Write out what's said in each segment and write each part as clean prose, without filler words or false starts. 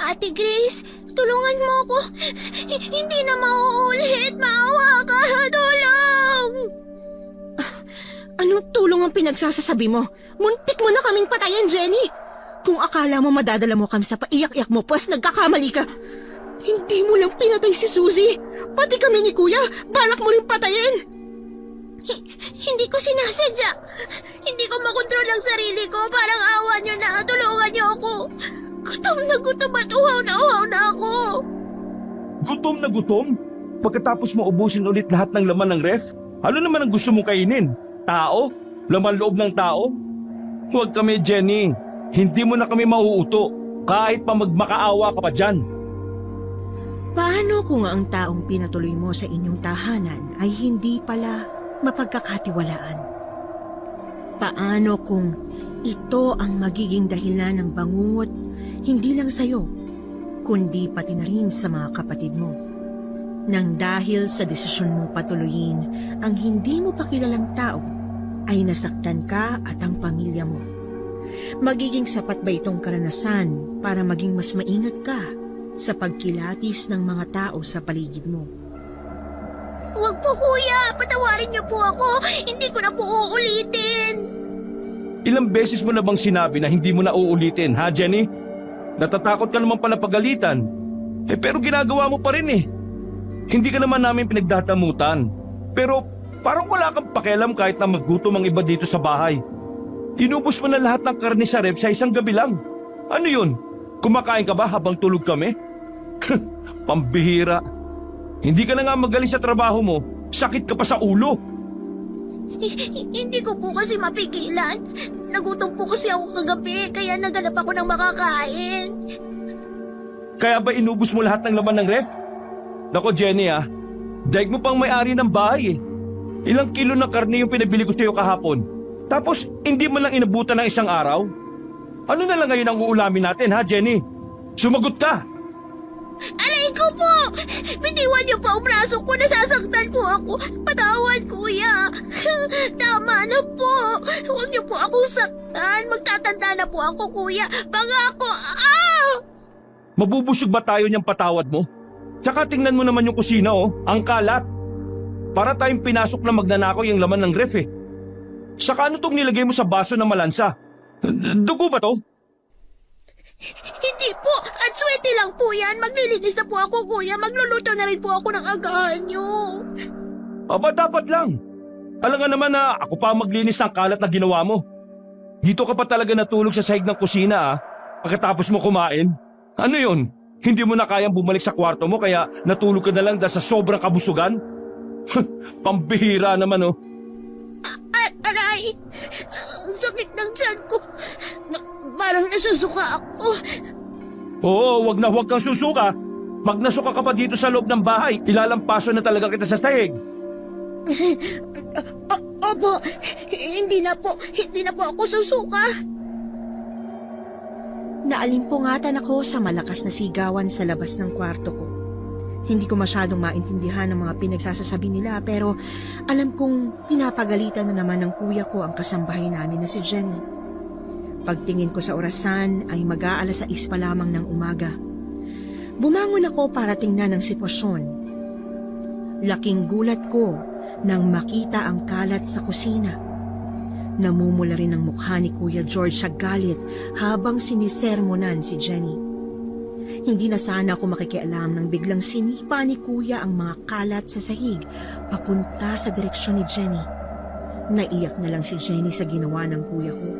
Ate Grace, tulungan mo ako. Hindi na mauulit. Maawa ka. Tulong! Anong tulong ang pinagsasasabi mo? Muntik mo na kaming patayin, Jenny! Kung akala mo madadala mo kami sa paiyak-iyak mo, pas nagkakamali ka. Hindi mo lang pinatay si Suzy. Pati kami ni Kuya, balak mo rin patayin. Hindi ko sinasadya. Hindi ko makontrol ang sarili ko. Parang awa niyo na. Tulungan niyo ako. Gutom at uhaw na ako. Gutom na gutom? Pagkatapos mo ubusin ulit lahat ng laman ng ref? Ano naman ang gusto mong kainin? Tao? Laman loob ng tao? Huwag kami, Jenny. Hindi mo na kami mauuto. Kahit pa magmakaawa ka pa dyan. Paano kung ang taong pinatuloy mo sa inyong tahanan ay hindi pala mapagkakatiwalaan? Paano kung ito ang magiging dahilan ng bangungot hindi lang sa'yo, kundi pati na rin sa mga kapatid mo? Nang dahil sa desisyon mong patuloyin ang hindi mo pa kilalang tao, ay nasaktan ka at ang pamilya mo. Magiging sapat ba itong karanasan para maging mas maingat ka sa pagkilatis ng mga tao sa paligid mo? Huwag po, Kuya. Patawarin niyo po ako. Hindi ko na po uulitin. Ilang beses mo na bang sinabi na hindi mo na uulitin, ha, Jenny? Natatakot ka naman pala pagalitan. Pero ginagawa mo pa rin eh. Hindi ka naman namin pinagdadamutan. Pero parang wala kang pakialam kahit na maggutom ang iba dito sa bahay. Inubos mo na lahat ng karne sa ref sa isang gabi lang. Ano yun? Kumakain ka ba habang tulog kami? Pambihira. Hindi ka na nga magaling sa trabaho mo, sakit ka pa sa ulo. Hindi ko po kasi mapigilan. Nagutom po kasi ako kagabi, kaya naganap ako ng makakain. Kaya ba inubos mo lahat ng laman ng ref? Nako, Jenny, daig mo pang may-ari ng bahay eh. Ilang kilo ng karne yung pinabili ko sa'yo kahapon. Tapos hindi mo lang inabutan ng isang araw? Ano na lang ngayon ang uulamin natin, ha, Jenny? Sumagot ka! Aray ko po! Bitiwan niyo po ang braso ko, nasasaktan po ako. Patawad, Kuya. Tama na po. Huwag niyo po akong saktan. Magtatanda na po ako, Kuya. Pangako. Mabubusog ba tayo niyang patawad mo? Tsaka tingnan mo naman yung kusina, ang kalat. Para tayong pinasok na magnanakaw yung laman ng ref eh. Saka ano tong nilagay mo sa baso na malansa? Dugo ba to? Hindi po. At swerte lang po yan. Maglilinis na po ako, Kuya. Magluluto na rin po ako ng agahan niyo. Aba, dapat lang. Alam nga naman na ako pa maglinis ng kalat na ginawa mo. Dito ka pa talaga natulog sa sahig ng kusina, pagkatapos mo kumain. Ano yun? Hindi mo na kayang bumalik sa kwarto mo kaya natulog ka na lang dahil sa sobrang kabusugan? Pambihira naman, Aray! Ang sakit ng tiyan ko. Parang nasusuka ako. Oo, wag kang susuka. Magnasuka ka pa dito sa loob ng bahay. Ilalampaso na talaga kita sa sahig. Opo, hindi na po ako susuka. Naalimpungatan ako sa malakas na sigawan sa labas ng kwarto ko. Hindi ko masyadong maintindihan ang mga pinagsasasabi nila pero alam kong pinapagalitan na naman ng kuya ko ang kasambahay namin na si Jenny. Pagtingin ko sa orasan ay mag-aalas 6 pa lamang ng umaga. Bumangon ako para tingnan ang sitwasyon. Laking gulat ko nang makita ang kalat sa kusina. Namumula rin ang mukha ni Kuya George sa galit habang sinisermonan si Jenny. Hindi na sana ako makikialam nang biglang sinipa ni Kuya ang mga kalat sa sahig papunta sa direksyon ni Jenny. Naiyak na lang si Jenny sa ginawa ng kuya ko.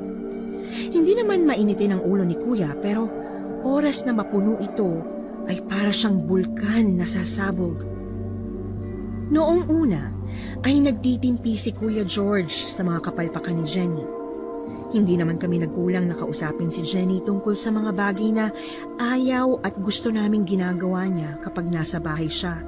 Hindi naman mainitin ang ulo ni Kuya pero oras na mapuno ito ay para siyang bulkan na sasabog. Noong una ay nagtitimpi si Kuya George sa mga kapalpakan ni Jenny. Hindi naman kami nagkulang na kausapin si Jenny tungkol sa mga bagay na ayaw at gusto naming ginagawa niya kapag nasa bahay siya.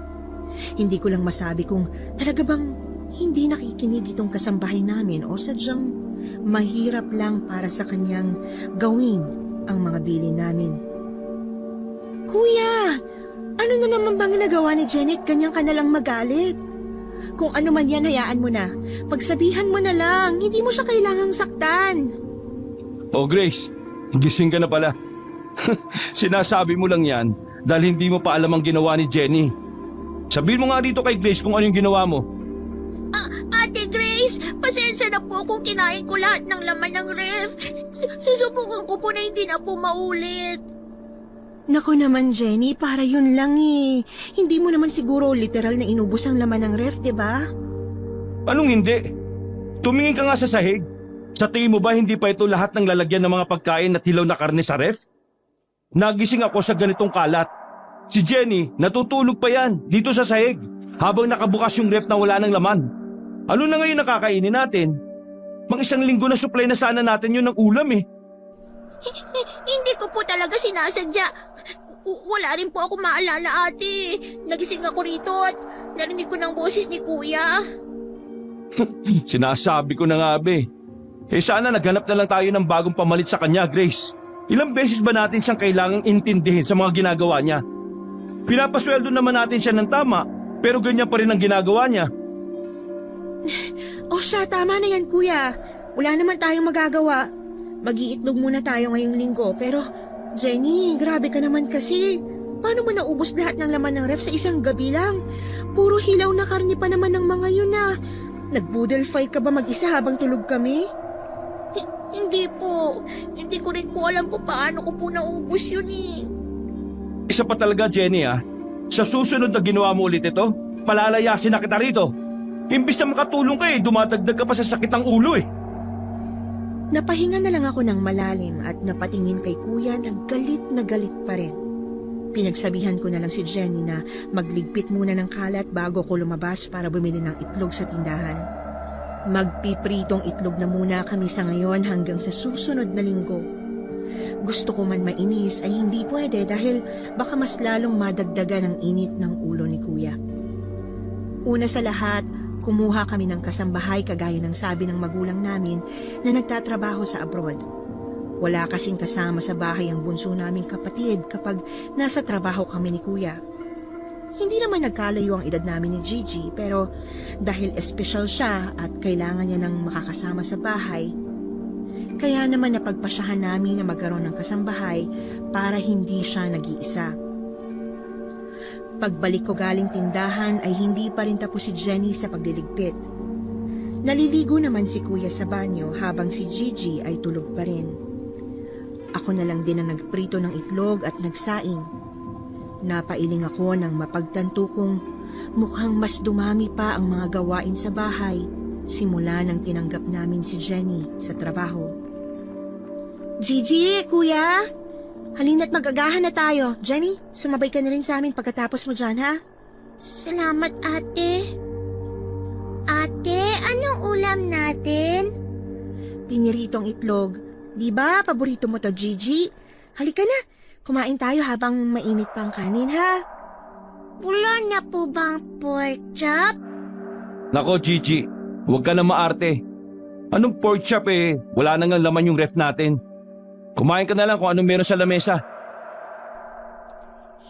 Hindi ko lang masabi kung talaga bang hindi nakikinig itong kasambahay namin o sadyang mahirap lang para sa kanyang gawin ang mga bilin namin. Kuya, ano na naman bang nagawa ni Janet? Ganyan ka na lang magalit. Kung ano man yan, hayaan mo na. Pagsabihan mo na lang, hindi mo siya kailangang saktan. Oh, Grace, gising ka na pala. Sinasabi mo lang yan dahil hindi mo pa alam ang ginawa ni Jenny. Sabihin mo nga dito kay Grace kung ano yung ginawa mo. Ate Grace, pasensya na po kung kinain ko lahat ng laman ng ref. Susubukan ko po na hindi na po maulit. Naku naman, Jenny, para yun lang eh. Hindi mo naman siguro literal na inubos ang laman ng ref, di ba? Anong hindi? Tumingin ka nga sa sahig. Sa tingin mo ba hindi pa ito lahat ng lalagyan ng mga pagkain at hilaw na karne sa ref? Nagising ako sa ganitong kalat. Si Jenny, natutulog pa yan dito sa sahig habang nakabukas yung ref na wala ng laman. Ano na ngayon nakakainin natin? Mang isang linggo na supply na sana natin yun ng ulam eh. Hindi ko po talaga sinasadya. Wala rin po ako maalala, ate. Nagising ako rito at narinig ko ng boses ni kuya. Sinasabi ko na nga be. Eh sana naghanap na lang tayo ng bagong pamalit sa kanya, Grace. Ilang beses ba natin siyang kailangang intindihin sa mga ginagawa niya? Pinapasweldo naman natin siya ng tama, pero ganyan pa rin ang ginagawa niya. O siya, tama na yan, kuya. Wala naman tayong magagawa. Mag-iitlog muna tayo ngayong linggo. Pero, Jenny, grabe ka naman kasi. Paano mo naubos lahat ng laman ng ref sa isang gabi lang? Puro hilaw na karne pa naman ng mga yun na. Nag-boodle fight ka ba mag-isa habang tulog kami? Hindi po. Hindi ko rin po alam kung paano ko po naubos yun eh. Isa pa talaga, Jenny ah. Sa susunod na ginawa mo ulit ito, palalayasin na kita rito. Imbis na makatulong ka dumadagdag ka pa sa sakit ng ulo eh. Napahinga na lang ako ng malalim at napatingin kay kuya na galit pa rin. Pinagsabihan ko na lang si Jenny na magligpit muna ng kalat bago ko lumabas para bumili ng itlog sa tindahan. Magpipritong itlog na muna kami sa ngayon hanggang sa susunod na linggo. Gusto ko man mainis ay hindi pwede dahil baka mas lalong madagdagan ang init ng ulo ni kuya. Una sa lahat, kumuha kami ng kasambahay kagaya ng sabi ng magulang namin na nagtatrabaho sa abroad. Wala kasing kasama sa bahay ang bunso naming kapatid kapag nasa trabaho kami ni kuya. Hindi naman nagkalayo ang edad namin ni Gigi pero dahil espesyal siya at kailangan niya ng makakasama sa bahay, kaya naman napagpasyahan namin na magkaroon ng kasambahay para hindi siya nag-iisa. Pagbalik ko galing tindahan ay hindi pa rin tapos si Jenny sa pagliligpit. Naliligo naman si kuya sa banyo habang si Gigi ay tulog pa rin. Ako na lang din ang nagprito ng itlog at nagsaing. Napailing ako nang mapagtanto kong mukhang mas dumami pa ang mga gawain sa bahay simula nang tinanggap namin si Jenny sa trabaho. Gigi, kuya! Halina't mag-agahan na tayo. Jenny, sumabay ka na rin sa amin pagkatapos mo dyan, ha? Salamat, ate. Ate, anong ulam natin? Piniritong itlog. Di ba, paborito mo to, Gigi? Halika na, kumain tayo habang mainit pa ang kanin, ha? Wala na po bang pork chop? Nako, Gigi, huwag ka na maarte. Anong pork chop eh? Wala na nga laman yung ref natin. Kumain ka na lang kung anong meron sa lamesa.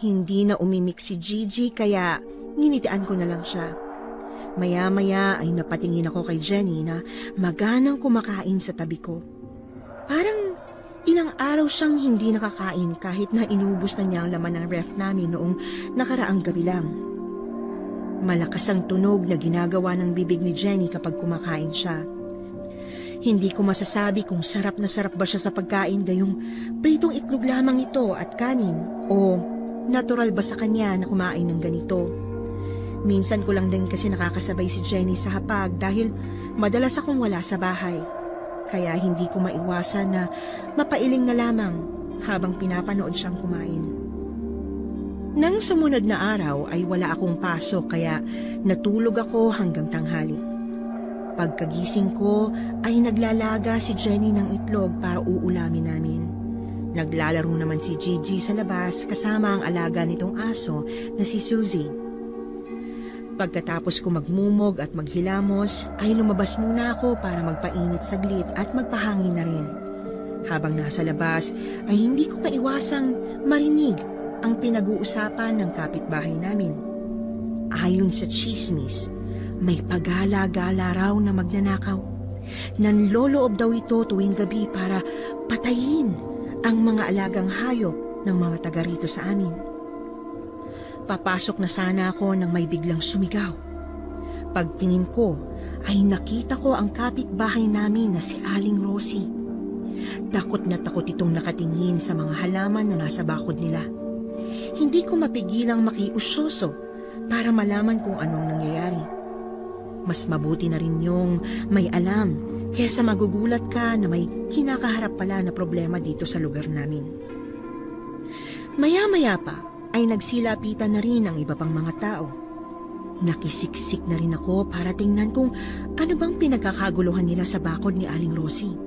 Hindi na umimik si Gigi kaya ninitian ko na lang siya. Maya-maya ay napatingin ako kay Jenny na maganang kumakain sa tabi ko. Parang ilang araw siyang hindi nakakain kahit na inubos na niya ang laman ng ref namin noong nakaraang gabi lang. Malakas ang tunog na ginagawa ng bibig ni Jenny kapag kumakain siya. Hindi ko masasabi kung sarap na sarap ba siya sa pagkain gayong pritong itlog lamang ito at kanin o natural ba sa kanya na kumain ng ganito. Minsan ko lang din kasi nakakasabay si Jenny sa hapag dahil madalas akong wala sa bahay. Kaya hindi ko maiwasan na mapailing na lamang habang pinapanood siyang kumain. Nang sumunod na araw ay wala akong pasok kaya natulog ako hanggang tanghali. Pagkagising ko ay naglalaga si Jenny ng itlog para uulamin namin. Naglalaro naman si Gigi sa labas kasama ang alaga nitong aso na si Susie. Pagkatapos ko magmumog at maghilamos ay lumabas muna ako para magpainit saglit at magpahangin na rin. Habang nasa labas ay hindi ko maiwasang marinig ang pinag-uusapan ng kapitbahay namin. Ayon sa chismis, may pagala-gala raw na magnanakaw. Nanloloob daw ito tuwing gabi para patayin ang mga alagang hayop ng mga taga rito sa amin. Papasok na sana ako nang may biglang sumigaw. Pagtingin ko ay nakita ko ang kapitbahay namin na si Aling Rosie. Takot na takot itong nakatingin sa mga halaman na nasa bakod nila. Hindi ko mapigilang makiusyoso para malaman kung anong nangyayari. Mas mabuti na rin yung may alam kesa magugulat ka na may kinakaharap pala na problema dito sa lugar namin. Maya-maya pa ay nagsilapitan na rin ang iba pang mga tao. Nakisiksik na rin ako para tingnan kung ano bang pinagkakaguluhan nila sa bakod ni Aling Rosie.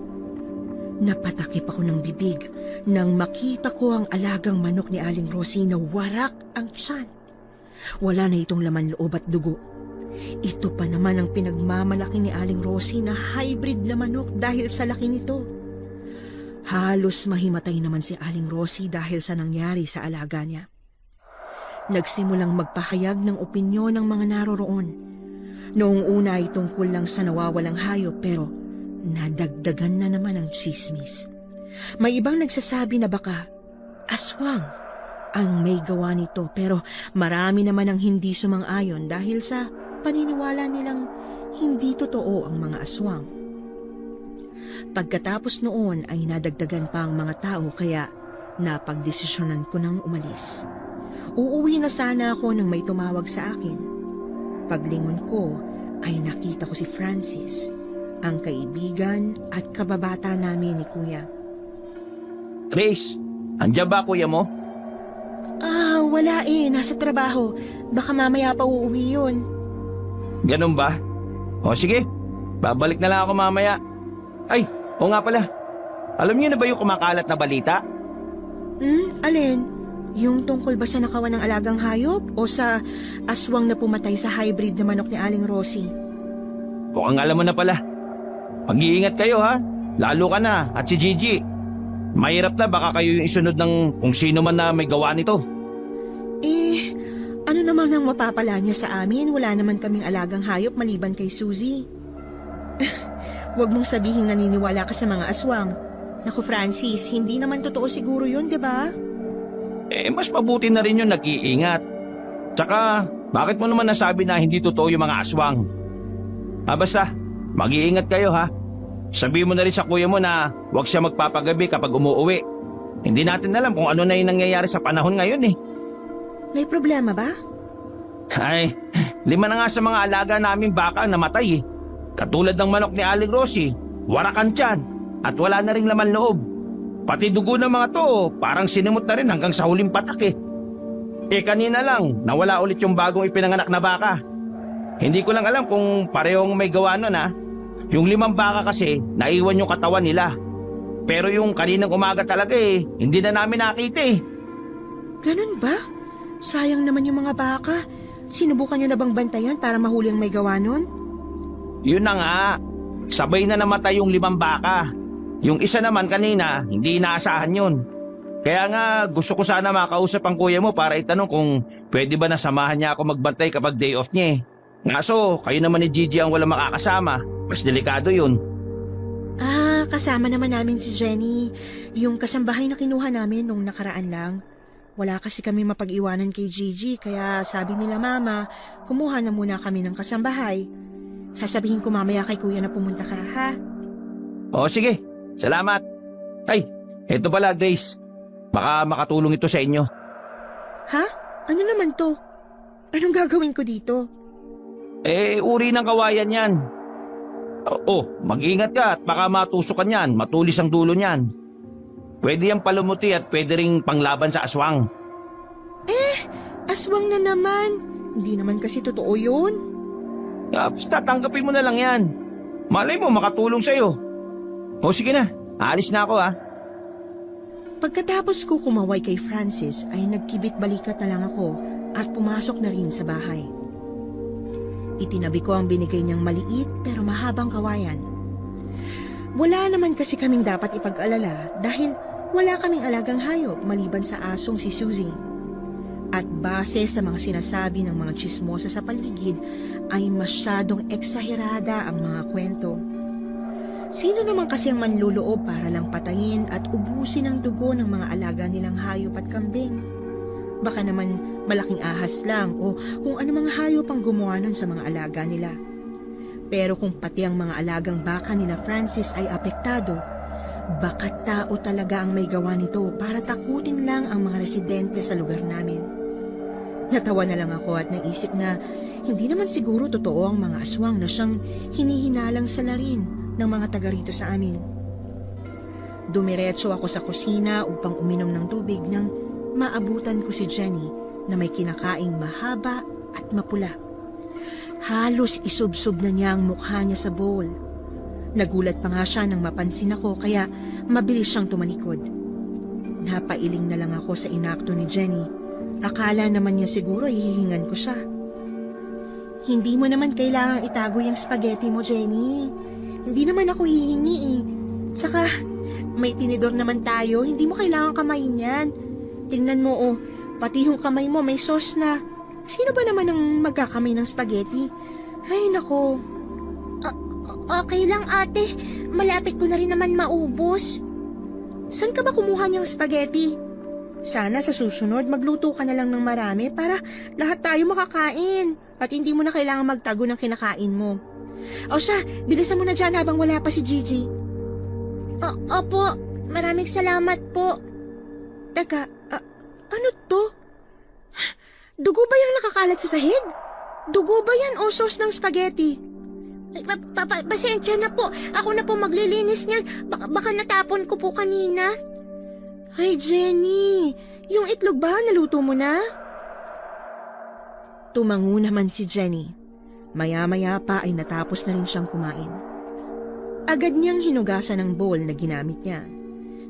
Napatakip ako ng bibig nang makita ko ang alagang manok ni Aling Rosie na warak ang tiyan. Wala na itong laman loob at dugo. Ito pa naman ang pinagmamalaki ni Aling Rosie na hybrid na manok dahil sa laki nito. Halos mahimatay naman si Aling Rosie dahil sa nangyari sa alaga niya. Nagsimulang magpahayag ng opinyon ng mga naroroon. Noong una ay tungkol lang sa nawawalang hayop pero nadagdagan na naman ang tsismis. May ibang nagsasabi na baka aswang ang may gawa nito pero marami naman ang hindi sumang-ayon dahil sa paniniwala nilang hindi totoo ang mga aswang. Pagkatapos noon ay nadagdagan pa ang mga tao kaya napagdesisyonan ko nang umalis. Uuwi na sana ako nang may tumawag sa akin. Paglingon ko ay nakita ko si Francis, ang kaibigan at kababata namin ni Kuya. Grace, andyan ba kuya mo? Wala nasa trabaho. Baka mamaya pa uuwi yun. Ganun ba? O sige, babalik na lang ako mamaya. Ay, o nga pala. Alam niyo na ba yung kumakalat na balita? Alin? Yung tungkol ba sa nakawan ng alagang hayop o sa aswang na pumatay sa hybrid na manok ni Aling Rosie? Mukhang alam mo na pala. Mag-iingat kayo ha, lalo ka na at si Gigi. Mahirap na baka kayo yung isunod ng kung sino man na may gawa nito. Ano naman ang mapapala niya sa amin? Wala naman kaming alagang hayop maliban kay Suzy. Huwag mong sabihing naniniwala ka sa mga aswang. Naku Francis, hindi naman totoo siguro yun, di ba? Mas mabuti na rin yung nag-iingat. Tsaka, bakit mo naman nasabi na hindi totoo yung mga aswang? Basta, mag-iingat kayo ha. Sabihin mo na rin sa kuya mo na huwag siya magpapagabi kapag umuuwi. Hindi natin alam kung ano na yung nangyayari sa panahon ngayon eh. May problema ba? Ay, 5 na nga sa mga alaga namin baka ang namatay eh. Katulad ng manok ni Aling Rosie, warakan tiyan at wala na ring laman loob. Pati dugo ng mga to, parang sinimot na rin hanggang sa huling patak eh. Kanina lang, nawala ulit yung bagong ipinanganak na baka. Hindi ko lang alam kung parehong may gawa nun ha. Yung 5 baka kasi, naiwan yung katawan nila. Pero yung kaninang umaga talaga eh, hindi na namin nakita eh. Ganun ba? Sayang naman yung mga baka. Sinubukan nyo na bang bantayan para mahuli ang may gawa nun? Yun na nga, sabay na namatay yung 5 baka. Yung isa naman kanina, hindi inaasahan yun. Kaya nga gusto ko sana makausap ang kuya mo para itanong kung pwede ba nasamahan niya ako magbantay kapag day off niya eh. Ngaso, kayo naman ni Gigi ang wala makakasama. Mas delikado yun. Kasama naman namin si Jenny. Yung kasambahay na kinuha namin nung nakaraan lang. Wala kasi kami mapag-iwanan kay Gigi kaya sabi nila mama, kumuha na muna kami ng kasambahay. Sasabihin ko mamaya kay kuya na pumunta ka ha? O sige. Salamat. Ay, eto pala Grace. Baka makatulong ito sa inyo. Ha? Ano naman to? Anong gagawin ko dito? Uri ng kawayan yan. Mag-ingat ka at baka matusukan yan. Matulis ang dulo niyan. Pwede yung palumuti at pwede ring panglaban sa aswang. Aswang na naman. Hindi naman kasi totoo yun. Basta tanggapin mo na lang yan. Malay mo makatulong sa'yo. O sige na, aalis na ako ha. Pagkatapos ko kumaway kay Francis ay nagkibit balikat na lang ako at pumasok na rin sa bahay. Itinabi ko ang binigay niyang maliit pero mahabang kawayan. Wala naman kasi kaming dapat ipag-alala dahil wala kaming alagang hayop maliban sa asong si Suzy. At base sa mga sinasabi ng mga tsismosa sa paligid ay masyadong eksaherada ang mga kwento. Sino naman kasi ang manluloob para lang patayin at ubusin ang dugo ng mga alaga nilang hayop at kambing? Baka naman malaking ahas lang o kung ano mga hayop ang gumawa nun sa mga alaga nila. Pero kung pati ang mga alagang baka nila Francis ay apektado, baka tao talaga ang may gawa nito para takutin lang ang mga residente sa lugar namin. Natawa na lang ako at naisip na hindi naman siguro totoo ang mga aswang na siyang hinihinalang salarin ng mga taga rito sa amin. Dumiretso ako sa kusina upang uminom ng tubig nang maabutan ko si Jenny na may kinakaing mahaba at mapula. Halos isubsob na niya ang mukha niya sa bowl. Nagulat pa nga siya nang mapansin ako kaya mabilis siyang tumalikod. Napailing na lang ako sa inakto ni Jenny. Akala naman niya siguro hihingan ko siya. Hindi mo naman kailangang itago yung spaghetti mo, Jenny. Hindi naman ako hihingi eh. Tsaka, may tinidor naman tayo, hindi mo kailangan kamayin yan. Tingnan mo oh, pati yung kamay mo may sauce na. Sino ba naman ang magkakamay ng spaghetti? Ay nako. Okay lang ate, malapit ko na rin naman maubos. Saan ka ba kumuha niyang spaghetti? Sana sa susunod magluto ka na lang ng marami para lahat tayo makakain at hindi mo na kailangan magtago ng kinakain mo. O siya, bilisan mo na dyan habang wala pa si Gigi. Opo, maraming salamat po. Teka, ano to? Dugo ba yung nakakalat sa sahig? Dugo ba yan o sauce ng spaghetti? Pasensya na po, ako na po maglilinis niyan. Baka natapon ko po kanina. Ay Jenny, yung itlog ba naluto mo na? Tumango naman si Jenny. Maya-maya pa ay natapos na rin siyang kumain. Agad niyang hinugasan ang bowl na ginamit niya.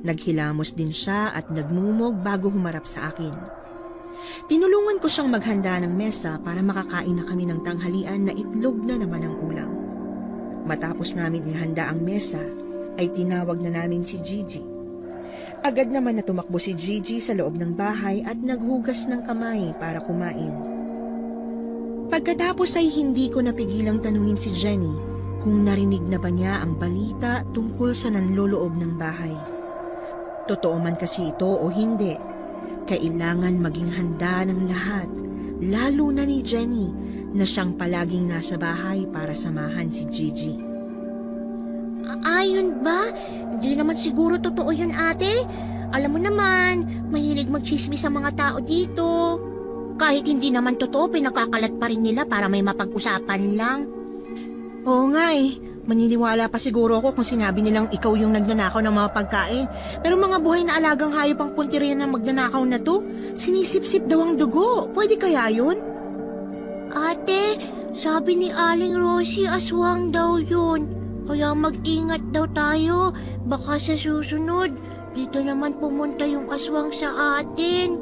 Naghilamos din siya at nagmumog bago humarap sa akin. Tinulungan ko siyang maghanda ng mesa para makakain na kami ng tanghalian na itlog na naman ang ulam. Matapos namin ihanda ang mesa, ay tinawag na namin si Gigi. Agad naman na tumakbo si Gigi sa loob ng bahay at naghugas ng kamay para kumain. Pagkatapos ay hindi ko napigilang tanungin si Jenny kung narinig na ba niya ang balita tungkol sa nanloloob ng bahay. Totoo man kasi ito o hindi, kailangan maging handa ng lahat, lalo na ni Jenny na siyang palaging nasa bahay para samahan si Gigi. Ayun ba? Hindi naman siguro totoo yun ate. Alam mo naman, mahilig magchismis ang mga tao dito. Kahit hindi naman totoo, pinakakalat pa rin nila para may mapag-usapan lang. Oo nga eh, maniniwala pa siguro ako kung sinabi nilang ikaw yung nagnanakaw ng mga pagkain. Pero mga buhay na alagang hayop ang puntiriyan ng magnanakaw na to. Sinisip-sip daw ang dugo. Pwede kaya yun? Ate, sabi ni Aling Rosie aswang daw yun. Kaya mag-ingat daw tayo. Baka sa susunod, dito naman pumunta yung aswang sa atin.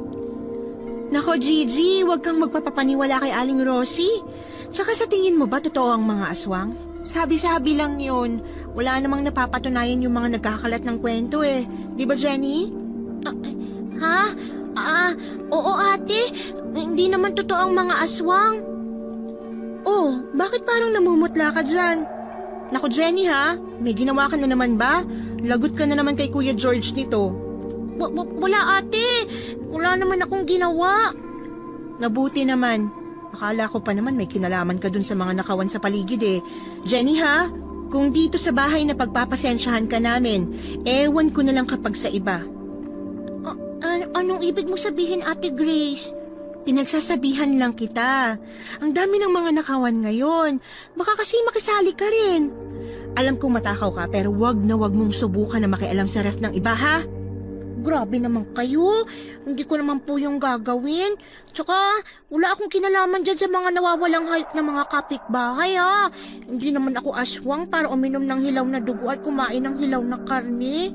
Nako Gigi, huwag kang magpapapaniwala kay Aling Rosie. Tsaka sa tingin mo ba totoo ang mga aswang? Sabi-sabi lang yun. Wala namang napapatunayan yung mga nagkakalat ng kwento eh. Di ba Jenny? Oo ate. Hindi naman totoo ang mga aswang. Oh, bakit parang namumutla ka dyan? Nako Jenny ha, may ginawa ka na naman ba? Lagot ka na naman kay Kuya George nito. Wala ate. Wala naman akong ginawa. Nabuti naman. Akala ko pa naman may kinalaman ka dun sa mga nakawan sa paligid eh. Jenny ha, kung dito sa bahay na pagpapasensyahan ka namin, ewan ko na lang kapag sa iba. Anong ibig mo sabihin Ate Grace? Pinagsasabihan lang kita. Ang dami ng mga nakawan ngayon. Baka kasi makisali ka rin. Alam kong matakaw ka pero wag na wag mong subukan na makialam sa ref ng iba ha. Grabe naman kayo. Hindi ko naman po yung gagawin. Tsaka, wala akong kinalaman dyan sa mga nawawalang hayop na mga kapitbahay ha. Hindi naman ako aswang para uminom ng hilaw na dugo at kumain ng hilaw na karne.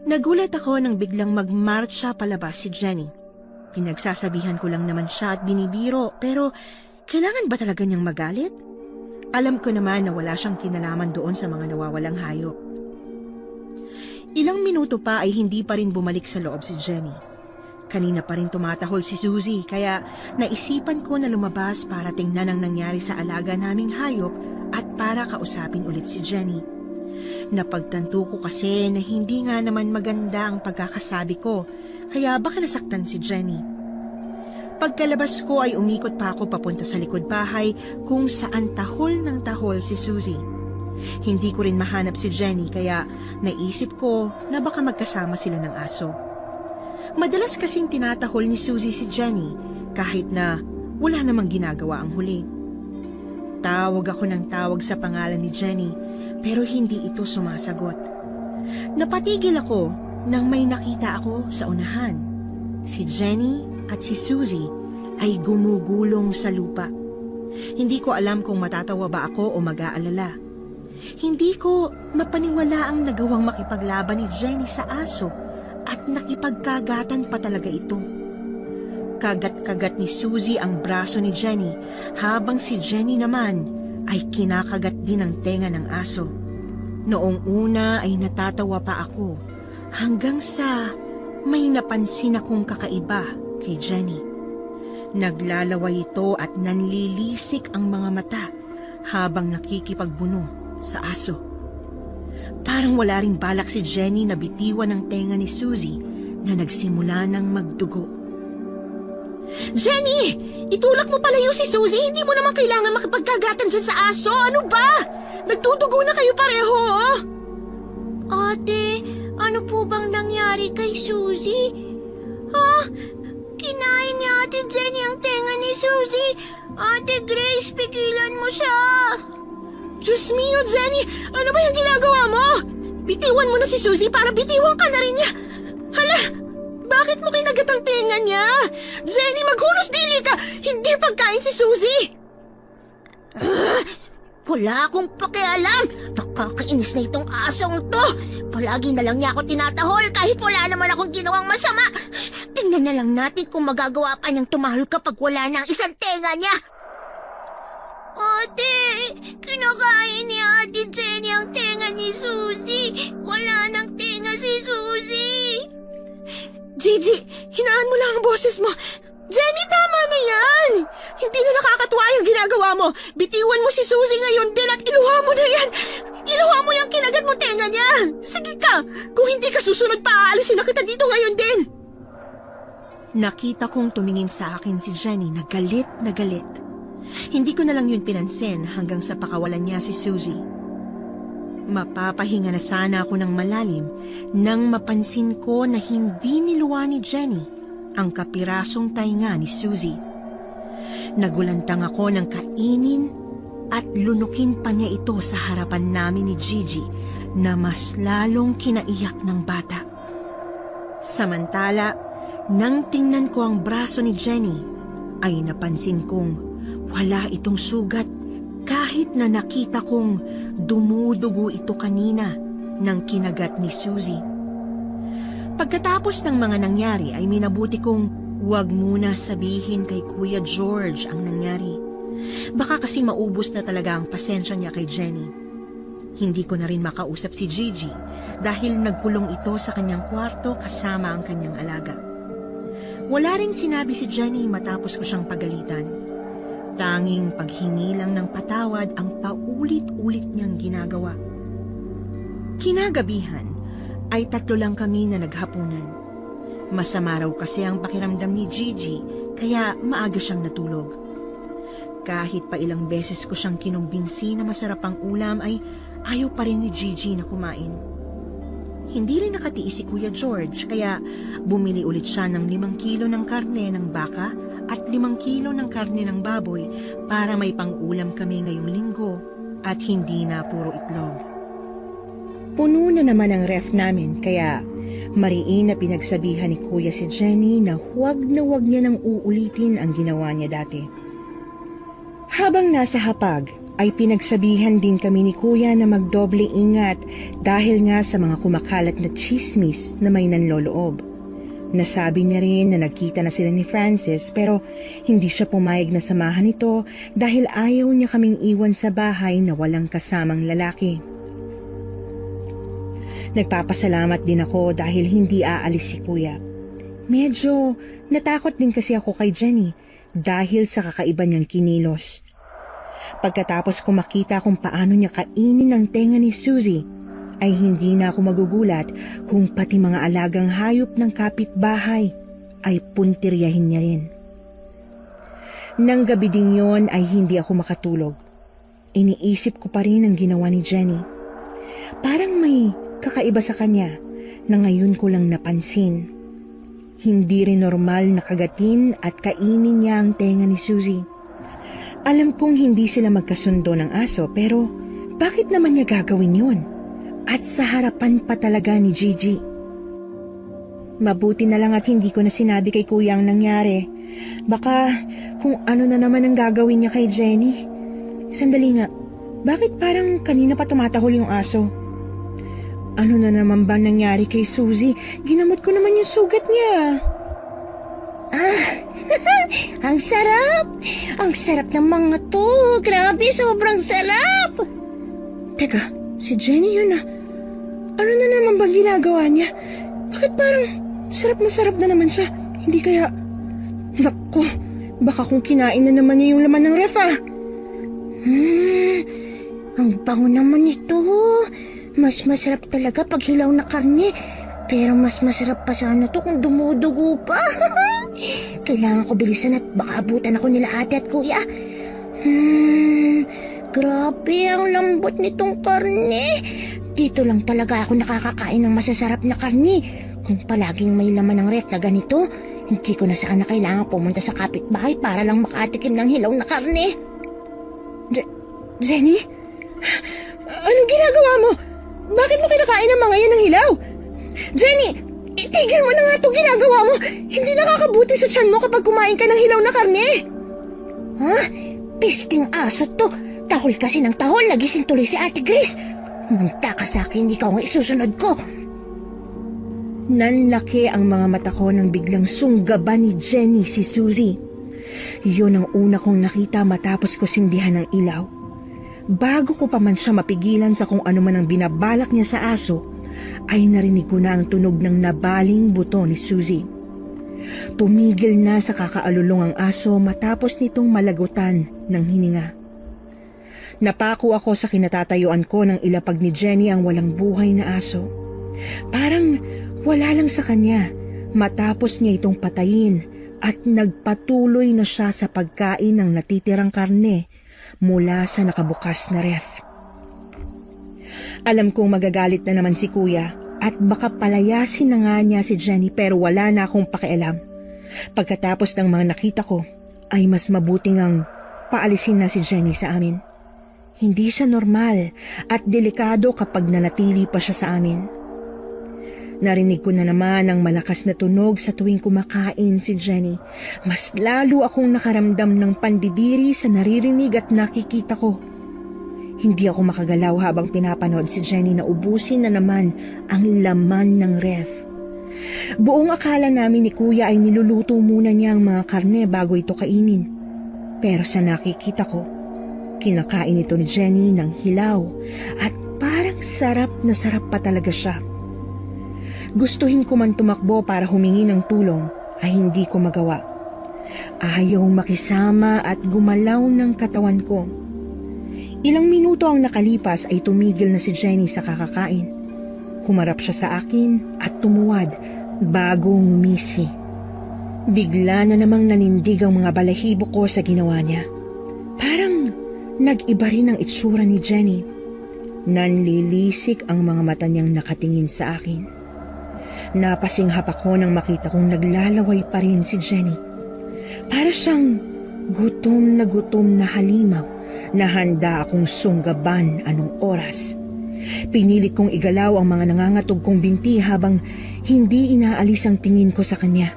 Nagulat ako nang biglang magmarcha palabas si Jenny. Pinagsasabihan ko lang naman siya at binibiro pero kailangan ba talaga niyang magalit? Alam ko naman na wala siyang kinalaman doon sa mga nawawalang hayop. Ilang minuto pa ay hindi pa rin bumalik sa loob si Jenny. Kanina pa rin tumatahol si Suzy kaya naisipan ko na lumabas para tingnan ang nangyari sa alaga naming hayop at para kausapin ulit si Jenny. Napagtanto ko kasi na hindi nga naman maganda ang pagkakasabi ko, kaya baka nasaktan si Jenny. Pagkalabas ko ay umikot pa ako papunta sa likod bahay kung saan tahol ng tahol si Susie. Hindi ko rin mahanap si Jenny kaya naisip ko na baka magkasama sila ng aso. Madalas kasing tinatahol ni Susie si Jenny kahit na wala namang ginagawa ang huli. Tawag ako ng tawag sa pangalan ni Jenny pero hindi ito sumasagot. Napatigil ako nang may nakita ako sa unahan. Si Jenny at si Susie ay gumugulong sa lupa. Hindi ko alam kung matatawa ba ako o mag-aalala. Hindi ko mapaniwala ang nagawang makipaglaban ni Jenny sa aso at nakipagkagatan pa talaga ito. Kagat-kagat ni Susie ang braso ni Jenny habang si Jenny naman ay kinakagat din ang tenga ng aso. Noong una ay natatawa pa ako hanggang sa may napansin akong kakaiba kay Jenny. Naglalaway ito at nanlilisik ang mga mata habang nakikipagbuno sa aso. Parang wala ring balak si Jenny na bitiwan ng tenga ni Susie na nagsimula ng magdugo. Jenny! Itulak mo pala yung si Susie, hindi mo naman kailangan makipagkagatan dyan sa aso. Ano ba? Nagtudugo na kayo pareho, oh! Ate, ano po bang nangyari kay Susie? Kinain ni Ate Jenny ang tenga ni Susie. Ate Grace, pigilan mo siya. Diyos mio, Jenny! Ano ba yung ginagawa mo? Bitiwan mo na si Susie para bitiwan ka na rin niya. Hala! Bakit mo kinagat ang tenga niya? Jenny, maghunos dili ka! Hindi pagkain si Susie! Wala akong pakialam. Nakakainis na itong asong to. Palagi na lang niya ako tinatahol kahit wala naman akong ginawang masama. Tingnan na lang natin kung magagawa pa niyang tumahol kapag wala na ang isang tenga niya. Ate, kinakain ni Ate Jenny ang tenga ni Susie. Wala nang tenga si Susie. Gigi, hinaan mo lang ang boses mo. Jenny, tama na yan! Hindi na nakakatuwa yung ginagawa mo. Bitiwan mo si Susie ngayon din at iluha mo na yan. Iluha mo yung kinagat mo tenga niya. Sige ka, kung hindi ka susunod pa, aalisin na kita dito ngayon din. Nakita kong tumingin sa akin si Jenny na galit na galit. Hindi ko na lang yun pinansin hanggang sa pakawalan niya si Susie. Mapapahinga na sana ako ng malalim nang mapansin ko na hindi niluwa ni Jenny ang kapirasong tainga ni Susie. Nagulantang ako ng kainin at lunukin pa niya ito sa harapan namin ni Gigi na mas lalong kinaiyak ng bata. Samantala, nang tingnan ko ang braso ni Jenny, ay napansin kong wala itong sugat kahit na nakita kong dumudugo ito kanina nang kinagat ni Susie. Pagkatapos ng mga nangyari ay minabuti kong huwag muna sabihin kay Kuya George ang nangyari. Baka kasi maubos na talaga ang pasensya niya kay Jenny. Hindi ko na rin makausap si Gigi dahil nagkulong ito sa kanyang kwarto kasama ang kanyang alaga. Wala rin sinabi si Jenny matapos ko siyang pagalitan. Tanging paghingi lang ng patawad ang paulit-ulit niyang ginagawa. Kinagabihan ay 3 lang kami na naghapunan. Masama raw kasi ang pakiramdam ni Gigi kaya maaga siyang natulog. Kahit pa ilang beses ko siyang kinumbinsi na masarap ang ulam ay ayaw pa rin ni Gigi na kumain. Hindi rin nakatiis si Kuya George kaya bumili ulit siya ng 5 kilo ng karne ng baka at 5 kilo ng karne ng baboy para may pang-ulam kami ngayong linggo at hindi na puro itlog. Puno na naman ang ref namin kaya mariin na pinagsabihan ni Kuya si Jenny na huwag niya nang uulitin ang ginawa niya dati. Habang nasa hapag ay pinagsabihan din kami ni Kuya na magdoble ingat dahil nga sa mga kumakalat na chismis na may nanloloob. Nasabi niya rin na nagkita na sila ni Francis pero hindi siya pumayag na samahan ito dahil ayaw niya kaming iwan sa bahay na walang kasamang lalaki. Nagpapasalamat din ako dahil hindi aalis si Kuya. Medyo natakot din kasi ako kay Jenny dahil sa kakaiba niyang kinilos. Pagkatapos ko makita kung paano niya kainin ang tenga ni Suzy, ay hindi na ako magugulat kung pati mga alagang hayop ng kapitbahay ay puntiryahin niya rin. Nang gabi ding yon ay hindi ako makatulog. Iniisip ko pa rin ang ginawa ni Jenny. Parang may kakaiba sa kanya na ngayon ko lang napansin. Hindi rin normal na kagatin at kainin niya ang tenga ni Suzy. Alam kong hindi sila magkasundo ng aso pero bakit naman niya gagawin yun? At sa harapan pa talaga ni Gigi. Mabuti na lang at hindi ko na sinabi kay kuya ang nangyari. Baka kung ano na naman ang gagawin niya kay Jenny. Sandali nga, bakit parang kanina pa tumatahol yung aso? Ano na naman bang nangyari kay Suzy? Ginamot ko naman yung sugat niya. Ang sarap! Ang sarap ng mga to! Grabe, sobrang sarap! Teka, si Jenny yun ah. Ano na naman bang ginagawa niya? Bakit parang sarap na naman siya? Hindi kaya... Naku, baka kung kinain na naman niya yung laman ng ref ah. Ang bango naman ito. Mas masarap talaga pag hilaw na karne. Pero mas masarap pa sana to kung dumudugo pa. Kailangan ko bilisan at baka abutan ako nila ate at kuya. Grabe ang lambot nitong karne. Dito lang talaga ako nakakakain ng masasarap na karne. Kung palaging may laman ng ref na ganito, hindi ko na sana kailangan pumunta sa kapitbahay para lang makatikim ng hilaw na karne. Jenny? Anong ginagawa mo? Bakit mo kinakain ang mga yan ng hilaw? Jenny, itigil mo na nga itong ginagawa mo. Hindi nakakabuti sa tiyan mo kapag kumain ka ng hilaw na karne. Ha? Pisting aso to. Tahol kasi ng tahol. Nagising tuloy si Ate Grace. Manta ka sa akin, ikaw ang isusunod ko. Nanlaki ang mga mata ko nang biglang sunggaban ni Jenny si Suzy. Yun ang una kong nakita matapos ko sindihan ng ilaw. Bago ko pa man siya mapigilan sa kung ano man ang binabalak niya sa aso, ay narinig ko na ang tunog ng nabaling buto ni Suzy. Tumigil na sa kakaalulong ang aso matapos nitong malagutan ng hininga. Napako ako sa kinatatayuan ko nang ilapag ni Jenny ang walang buhay na aso. Parang wala lang sa kanya matapos niya itong patayin at nagpatuloy na siya sa pagkain ng natitirang karne mula sa nakabukas na ref. Alam kong magagalit na naman si kuya at baka palayasin na nga niya si Jenny pero wala na akong pakialam. Pagkatapos ng mga nakita ko ay mas mabuting ang paalisin na si Jenny sa amin. Hindi siya normal at delikado kapag nanatili pa siya sa amin. Narinig ko na naman ang malakas na tunog sa tuwing kumakain si Jenny. Mas lalo akong nakaramdam ng pandidiri sa naririnig at nakikita ko. Hindi ako makagalaw habang pinapanood si Jenny na ubusin na naman ang laman ng ref. Buong akala namin ni Kuya ay niluluto muna niya ang mga karne bago ito kainin. Pero sa nakikita ko, kinakain ito ni Jenny ng hilaw at parang sarap na sarap pa talaga siya. Gustuhin ko man tumakbo para humingi ng tulong ay hindi ko magawa. Ayaw makisama at gumalaw ng katawan ko. Ilang minuto ang nakalipas ay tumigil na si Jenny sa kakakain. Humarap siya sa akin at tumuwad bago ngumisi. Bigla na namang nanindig ang mga balahibo ko sa ginawa niya. Parang nag-iba rin ang itsura ni Jenny. Nanlilisik ang mga mata niyang nakatingin sa akin. Napasinghap ako nang makita kong naglalaway pa rin si Jenny. Para siyang gutom na halimaw na handa akong sunggaban anong oras. Pinilit kong igalaw ang mga nangangatog kong binti habang hindi inaalis ang tingin ko sa kanya.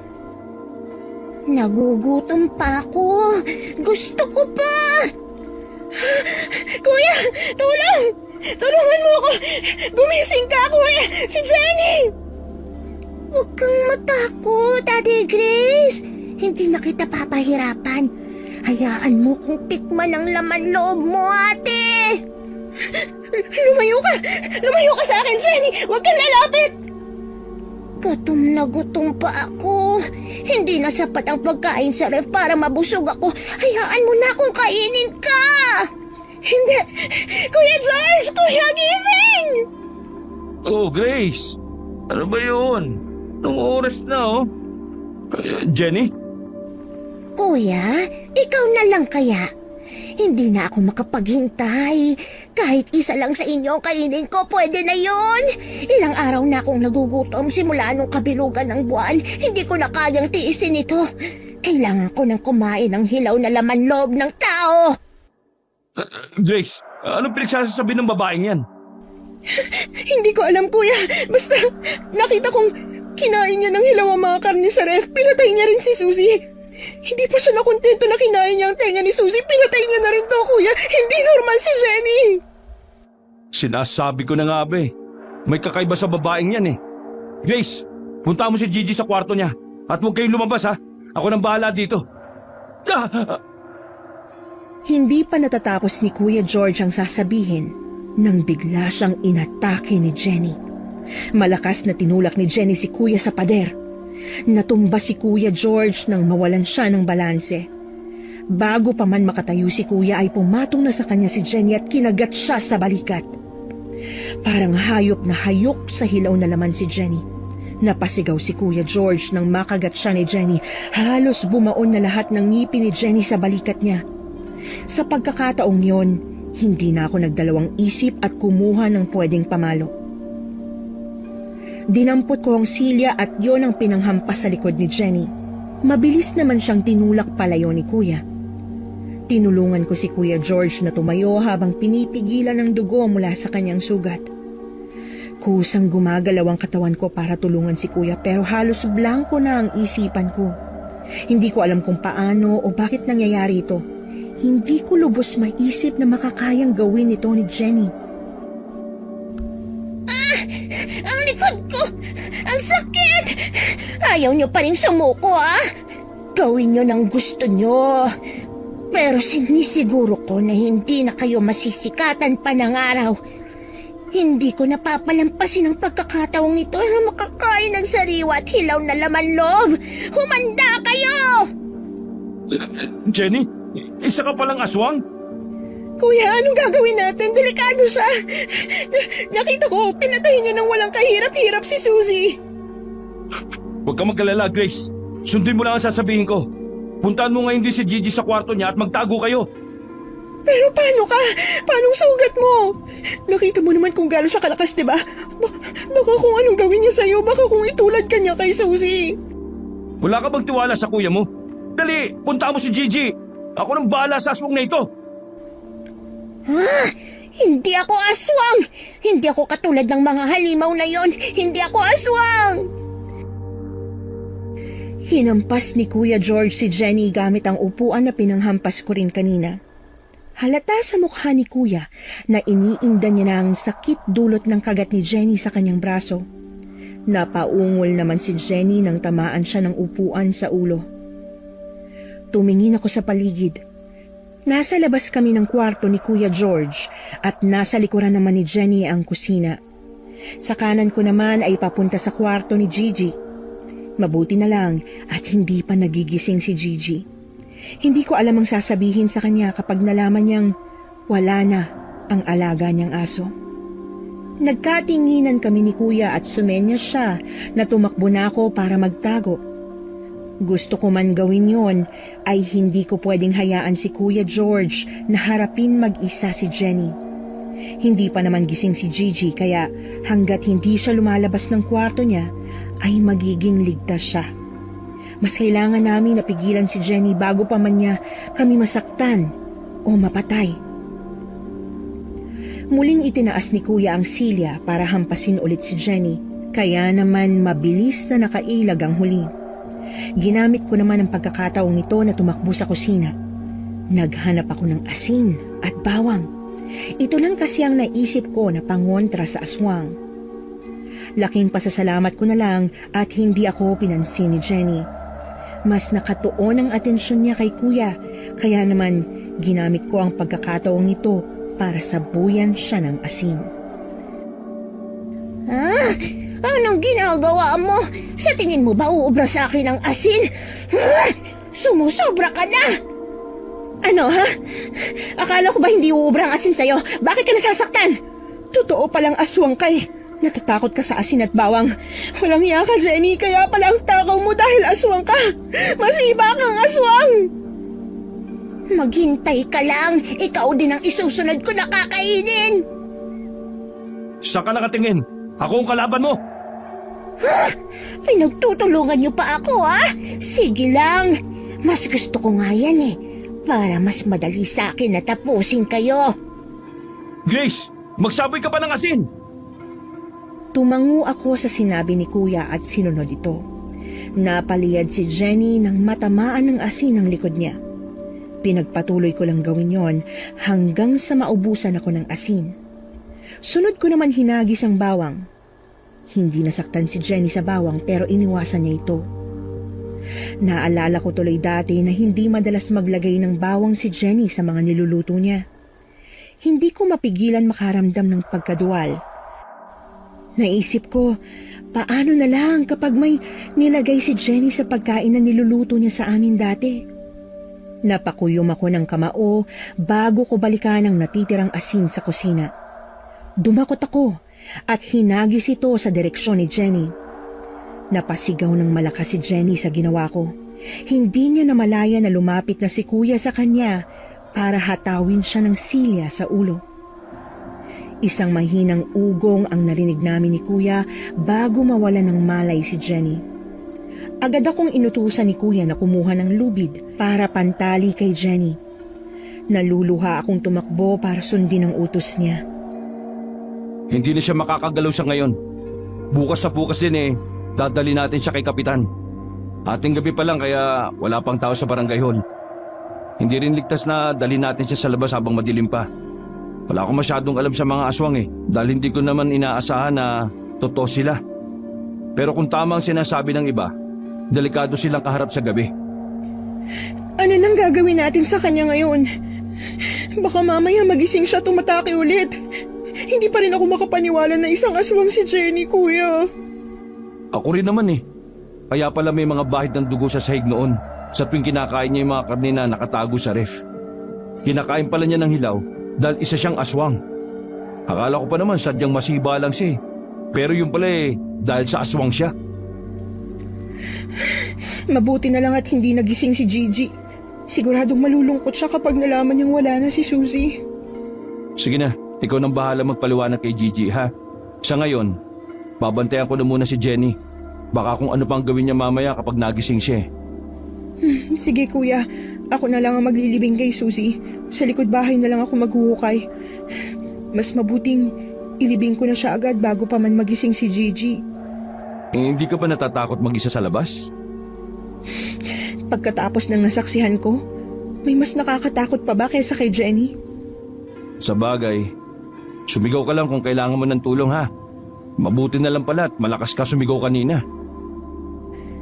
Nagugutom pa ako. Gusto ko pa. Kuya, tulong! Tulungan mo ako! Gumising ka, kuya! Si Jenny! Huwag kang matakot, Ate Grace. Hindi na kita papahirapan. Hayaan mo kung tikman ang laman loob mo, ate. Lumayo ka! Lumayo ka sa akin, Jenny! Huwag kang lalapit! Gutom na gutom pa ako. Hindi na sapat ang pagkain sa ref para mabusog ako. Hayaan mo na akong kainin ka! Hindi! Kuya George! Kuya, gising! Oh, Grace. Ano ba yun? Anong oras na, oh? Jenny? Kuya, ikaw na lang kaya. Hindi na ako makapaghintay. Kahit isa lang sa inyo ang kainin ko, pwede na yon. Ilang araw na akong nagugutom simula nung kabilugan ng buwan. Hindi ko na kayang tiisin ito. Kailangan ko nang kumain ng hilaw na laman loob ng tao. Grace, anong pinagsasasabi ng babaeng yan? Hindi ko alam, kuya. Basta nakita kong kinain niya ng hilaw ang mga karne sa ref. Pinatay niya rin si Susie. Hindi pa siya nakontento na kinain niya ang tenga ni Susie. Pinatay niya na rin to, kuya. Hindi normal si Jenny. Sinasabi ko na nga, be. May kakaiba sa babaeng yan, eh. Grace, punta mo si Gigi sa kwarto niya. At huwag kayong lumabas, ha? Ako nang bahala dito. Hindi pa natatapos ni Kuya George ang sasabihin nang bigla siyang inatake ni Jenny. Malakas na tinulak ni Jenny si Kuya sa pader. Natumba si Kuya George nang mawalan siya ng balanse. Bago pa man makatayo si Kuya ay pumatong na sa kanya si Jenny at kinagat siya sa balikat. Parang hayop na hayok sa hilaw na laman si Jenny. Napasigaw si Kuya George nang makagat siya ni Jenny. Halos bumaon na lahat ng ngipin ni Jenny sa balikat niya. Sa pagkakataong yon, hindi na ako nagdalawang isip at kumuha ng pwedeng pamalo. Dinampot ko ang silya at yon ang pinanghampas sa likod ni Jenny. Mabilis naman siyang tinulak palayo ni Kuya. Tinulungan ko si Kuya George na tumayo habang pinipigilan ng dugo mula sa kanyang sugat. Kusang gumagalaw ang katawan ko para tulungan si Kuya pero halos blanko na ang isipan ko. Hindi ko alam kung paano o bakit nangyayari ito. Hindi ko lubos maisip na makakayang gawin ito ni Jenny. Ang likod ko! Ang sakit! Ayaw niyo pa rin sumuko, ah! Gawin niyo ng gusto niyo. Pero sinisiguro ko na hindi na kayo masisikatan pa ng araw. Hindi ko napapalampasin ang pagkakataong ito na makakain ng sariwa at hilaw na laman loob. Humanda kayo! Jenny, isa ka palang aswang? Kuya, anong gagawin natin? Delikado siya. Nakita ko, pinatay niya ng walang kahirap-hirap si Susie. Huwag ka mag-alala, Grace. Sundin mo lang ang sasabihin ko. Puntahan mo ngayon din si Gigi sa kwarto niya at magtago kayo. Pero paano ka? Paanong sugat mo? Nakita mo naman kung gaano siya kalakas, diba? Baka kung anong gawin niya sa'yo, baka kung itulad ka niya kay Susie. Wala ka bang tiwala sa kuya mo? Dali, punta mo si Gigi. Ako nang bahala sa aswang na ito. Hindi ako aswang! Hindi ako katulad ng mga halimaw na yon. Hindi ako aswang! Hinampas ni Kuya George si Jenny gamit ang upuan na pinanghampas ko rin kanina. Halata sa mukha ni Kuya na iniinda niya na ang sakit dulot ng kagat ni Jenny sa kanyang braso. Napaungol naman si Jenny nang tamaan siya ng upuan sa ulo. Tumingin ako sa paligid. Nasa labas kami ng kwarto ni Kuya George at nasa likuran naman ni Jenny ang kusina. Sa kanan ko naman ay papunta sa kwarto ni Gigi. Mabuti na lang at hindi pa nagigising si Gigi. Hindi ko alam ang sasabihin sa kanya kapag nalaman niyang wala na ang alaga niyang aso. Nagkatinginan kami ni Kuya at sumenya siya na tumakbo na ako para magtago. Gusto ko man gawin yon ay hindi ko pwedeng hayaan si Kuya George na harapin mag-isa si Jenny. Hindi pa naman gising si Gigi kaya hanggat hindi siya lumalabas ng kwarto niya ay magiging ligtas siya. Mas kailangan namin napigilan si Jenny bago pa man niya kami masaktan o mapatay. Muling itinaas ni Kuya ang silya para hampasin ulit si Jenny kaya naman mabilis na nakailag ang huli. Ginamit ko naman ang pagkakataong ito na tumakbo sa kusina. Naghanap ako ng asin at bawang. Ito lang kasi ang naisip ko na pangontra sa aswang. Laking pasasalamat ko na lang at hindi ako pinansin ni Jenny. Mas nakatuon ang atensyon niya kay Kuya, kaya naman ginamit ko ang pagkakataong ito para sabuyan siya ng asin. Anong ginagawa mo? Sa tingin mo ba uubra sa akin ang asin? Sumusobra ka na! Ano ha? Akala ko ba hindi uubra ang asin sa'yo? Bakit ka nasasaktan? Totoo palang aswang kay. Natatakot ka sa asin at bawang. Walang iya ka, Jenny, kaya pala ang takaw mo dahil aswang ka. Masiba kang aswang! Maghintay ka lang. Ikaw din ang isusunod ko na kakainin. Saan ka nakatingin? Ako ang kalaban mo! Pinagtutulungan niyo pa ako, ha? Sige lang. Mas gusto ko nga yan eh. Para mas madali sa akin na tapusin kayo. Grace, magsaboy ka pa ng asin! Tumango ako sa sinabi ni Kuya at sinunod ito. Napaliyad si Jenny nang matamaan ng asin ang likod niya. Pinagpatuloy ko lang gawin yon hanggang sa maubusan ako ng asin. Sunod ko naman hinagis ang bawang. Hindi nasaktan si Jenny sa bawang pero iniwasan niya ito. Naalala ko tuloy dati na hindi madalas maglagay ng bawang si Jenny sa mga niluluto niya. Hindi ko mapigilan makaramdam ng pagkaduwal. Naisip ko, paano na lang kapag may nilagay si Jenny sa pagkain na niluluto niya sa amin dati? Napakuyom ako ng kamao bago ko balikan ang natitirang asin sa kusina. Dumakot ako at hinagis ito sa direksyon ni Jenny. Napasigaw ng malakas si Jenny sa ginawa ko. Hindi niya namalaya na lumapit na si Kuya sa kanya para hatawin siya ng silya sa ulo. Isang mahinang ugong ang narinig namin ni Kuya bago mawala ng malay si Jenny. Agad akong inutusan ni Kuya na kumuha ng lubid para pantali kay Jenny. Naluluha akong tumakbo para sundin ang utos niya. Hindi na siya makakagalaw sa ngayon. Bukas sa bukas din dadali natin siya kay Kapitan. Ating gabi pa lang kaya wala pang tao sa barangay hall. Hindi rin ligtas na dali natin siya sa labas habang madilim pa. Wala akong masyadong alam sa mga aswang dahil hindi ko naman inaasahan na totoo sila. Pero kung tama ang sinasabi ng iba, delikado silang kaharap sa gabi. Ano nang gagawin natin sa kanya ngayon? Baka mamaya magising siya tumatake ulit. Hindi pa rin ako makapaniwala na isang aswang si Jenny, Kuya. Ako rin naman Kaya pala may mga bahid ng dugo sa sahig noon sa tuwing kinakain niya yung mga karne na nakatago sa ref. Kinakain pala niya ng hilaw dahil isa siyang aswang. Akala ko pa naman sadyang masiba lang siya Pero yun pala dahil sa aswang siya. Mabuti na lang at hindi nagising si Gigi. Siguradong malulungkot siya kapag nalaman niyang wala na si Suzy. Sige na, ikaw nang bahala magpaliwanag kay Gigi ha. Sa ngayon, babantayan ko na muna si Jenny. Baka kung ano pang gawin niya mamaya kapag nagising siya Sige Kuya, ako na lang ang maglilibing kay Suzy. Sa likod bahay na lang ako maghuhukay. Mas mabuting ilibing ko na siya agad bago pa man magising si Gigi. Hindi ka ba natatakot mag-isa sa labas? Pagkatapos ng nasaksihan ko, may mas nakakatakot pa ba kaysa kay Jenny? Sa bagay, sumigaw ka lang kung kailangan mo ng tulong ha. Mabuti na lang pala at malakas ka sumigaw kanina.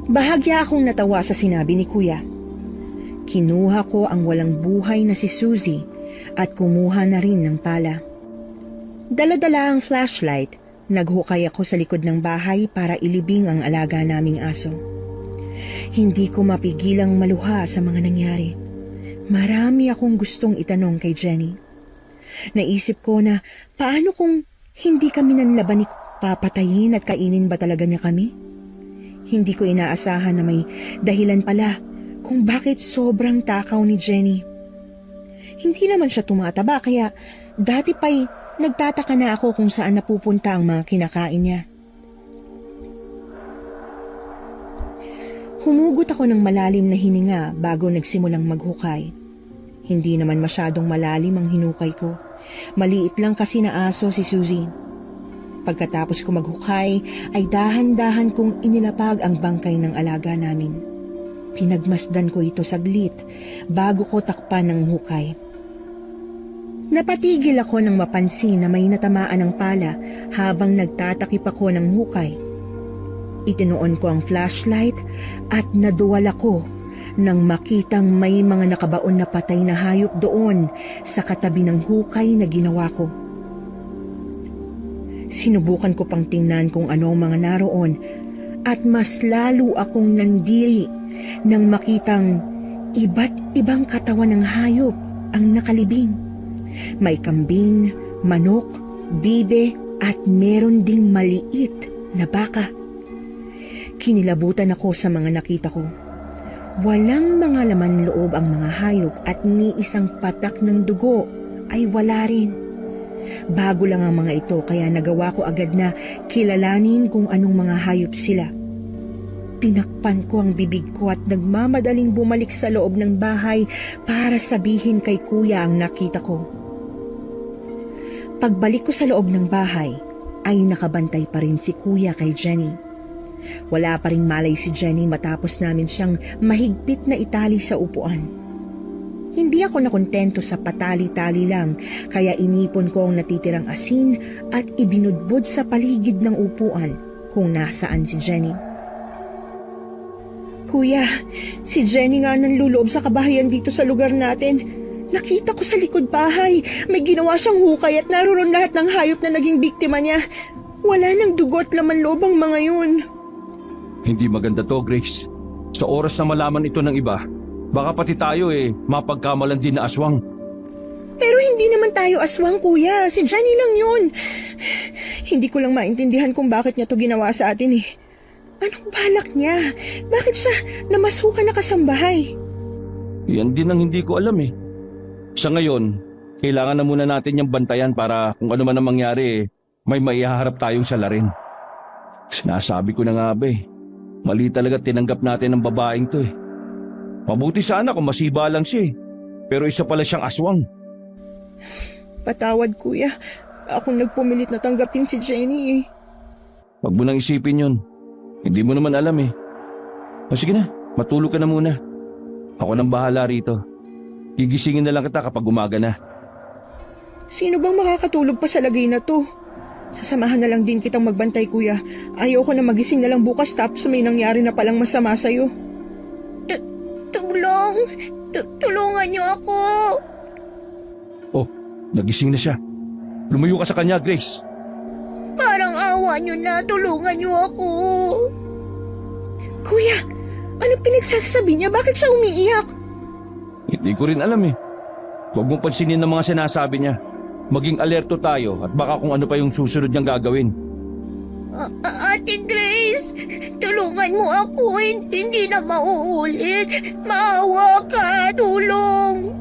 Bahagya akong natawa sa sinabi ni Kuya. Kinuha ko ang walang buhay na si Suzy at kumuha na rin ng pala. Dala-dala ang flashlight, naghukay ako sa likod ng bahay para ilibing ang alaga naming aso. Hindi ko mapigilang maluha sa mga nangyari. Marami akong gustong itanong kay Jenny. Naisip ko na paano kung hindi kami nanlaban ni papatayin at kainin ba talaga niya kami? Hindi ko inaasahan na may dahilan pala kung bakit sobrang takaw ni Jenny. Hindi naman siya tumataba kaya dati pa'y nagtataka na ako kung saan napupunta ang mga kinakain niya. Humugot ako ng malalim na hininga bago nagsimulang maghukay. Hindi naman masyadong malalim ang hinukay ko. Maliit lang kasi na aso si Suzy. Pagkatapos ko maghukay ay dahan-dahan kong inilapag ang bangkay ng alaga namin. Pinagmasdan ko ito saglit bago ko takpan ng hukay. Napatigil ako nang mapansin na may natamaan ng pala habang nagtatakip ako ng hukay. Itinuon ko ang flashlight at naduwal ako nang makitang may mga nakabaon na patay na hayop doon sa katabi ng hukay na ginawa ko. Sinubukan ko pang tingnan kung ano ang mga naroon at mas lalo akong nandiri nang makitang iba't ibang katawan ng hayop ang nakalibing. May kambing, manok, bibe at meron ding maliit na baka. Kinilabutan ako sa mga nakita ko. Walang mga laman loob ang mga hayop at ni isang patak ng dugo ay wala rin. Bago lang ang mga ito kaya nagawa ko agad na kilalanin kung anong mga hayop sila. Tinakpan ko ang bibig ko at nagmamadaling bumalik sa loob ng bahay para sabihin kay kuya ang nakita ko. Pagbalik ko sa loob ng bahay ay nakabantay pa rin si kuya kay Jenny. Wala pa ring malay si Jenny matapos namin siyang mahigpit na itali sa upuan. Hindi ako nakontento sa patali-tali lang kaya inipon ko ang natitirang asin at ibinudbud sa paligid ng upuan kung nasaan si Jenny. Kuya, si Jenny nga nanluloob sa kabahayan dito sa lugar natin. Nakita ko sa likod bahay. May ginawa siyang hukay at naroon lahat ng hayop na naging biktima niya. Wala nang dugo at laman loob ang mga yun. Hindi maganda to, Grace. Sa oras na malaman ito ng iba, baka pati tayo mapagkamalan din na aswang. Pero hindi naman tayo aswang, kuya. Si Jenny lang yun. Hindi ko lang maintindihan kung bakit niya to ginawa sa atin eh. Anong balak niya? Bakit siya namasukan na kasambahay? Yan din ang hindi ko alam eh. Sa ngayon, kailangan na muna natin yung bantayan para kung ano man ang mangyari may maihaharap tayong salarin. Sinasabi ko na nga ba mali talaga tinanggap natin ang babaeng to eh. Mabuti sana kung masiba lang siya pero isa pala siyang aswang. Patawad, kuya. Ako nagpumilit na tanggapin si Jenny eh. Huwag mo nang isipin yun. Hindi mo naman alam eh. O sige na, matulog ka na muna. Ako nang bahala rito. Gigisingin na lang kita kapag umaga na. Sino bang makakatulog pa sa lagay na to? Sasamahan na lang din kitang magbantay, kuya. Ayoko na magising na lang bukas tapos may nangyari na palang masama sa'yo. Tulungan niyo ako. Oh, nagising na siya. Lumayo ka sa kanya, Grace. Parang awa niyo na, tulungan niyo ako. Kuya, anong pinagsasasabi niya? Bakit siya umiiyak? Hindi ko rin alam eh. Huwag mong pansinin ang mga sinasabi niya. Maging alerto tayo at baka kung ano pa yung susunod niyang gagawin. Ate Grace, tulungan mo ako. Hindi na mauulit. Maawa ka, tulong.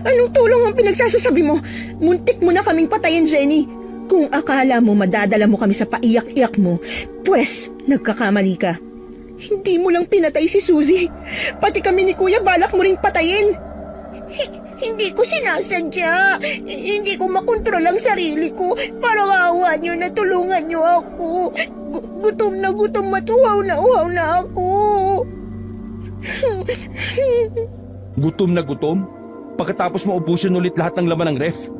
Anong tulong ang pinagsasasabi mo? Muntik mo na kaming patayin, Jenny. Kung akala mo madadala mo kami sa paiyak-iyak mo, pwes, nagkakamali ka. Hindi mo lang pinatay si Suzy. Pati kami ni Kuya balak mo ring patayin. Hindi ko sinasadya. Hindi ko makontrol ang sarili ko. Parang awa niyo na, tulungan niyo ako. Gutom at uhaw na ako. Gutom na gutom? Pagkatapos mo ubusin ulit lahat ng laman ng ref?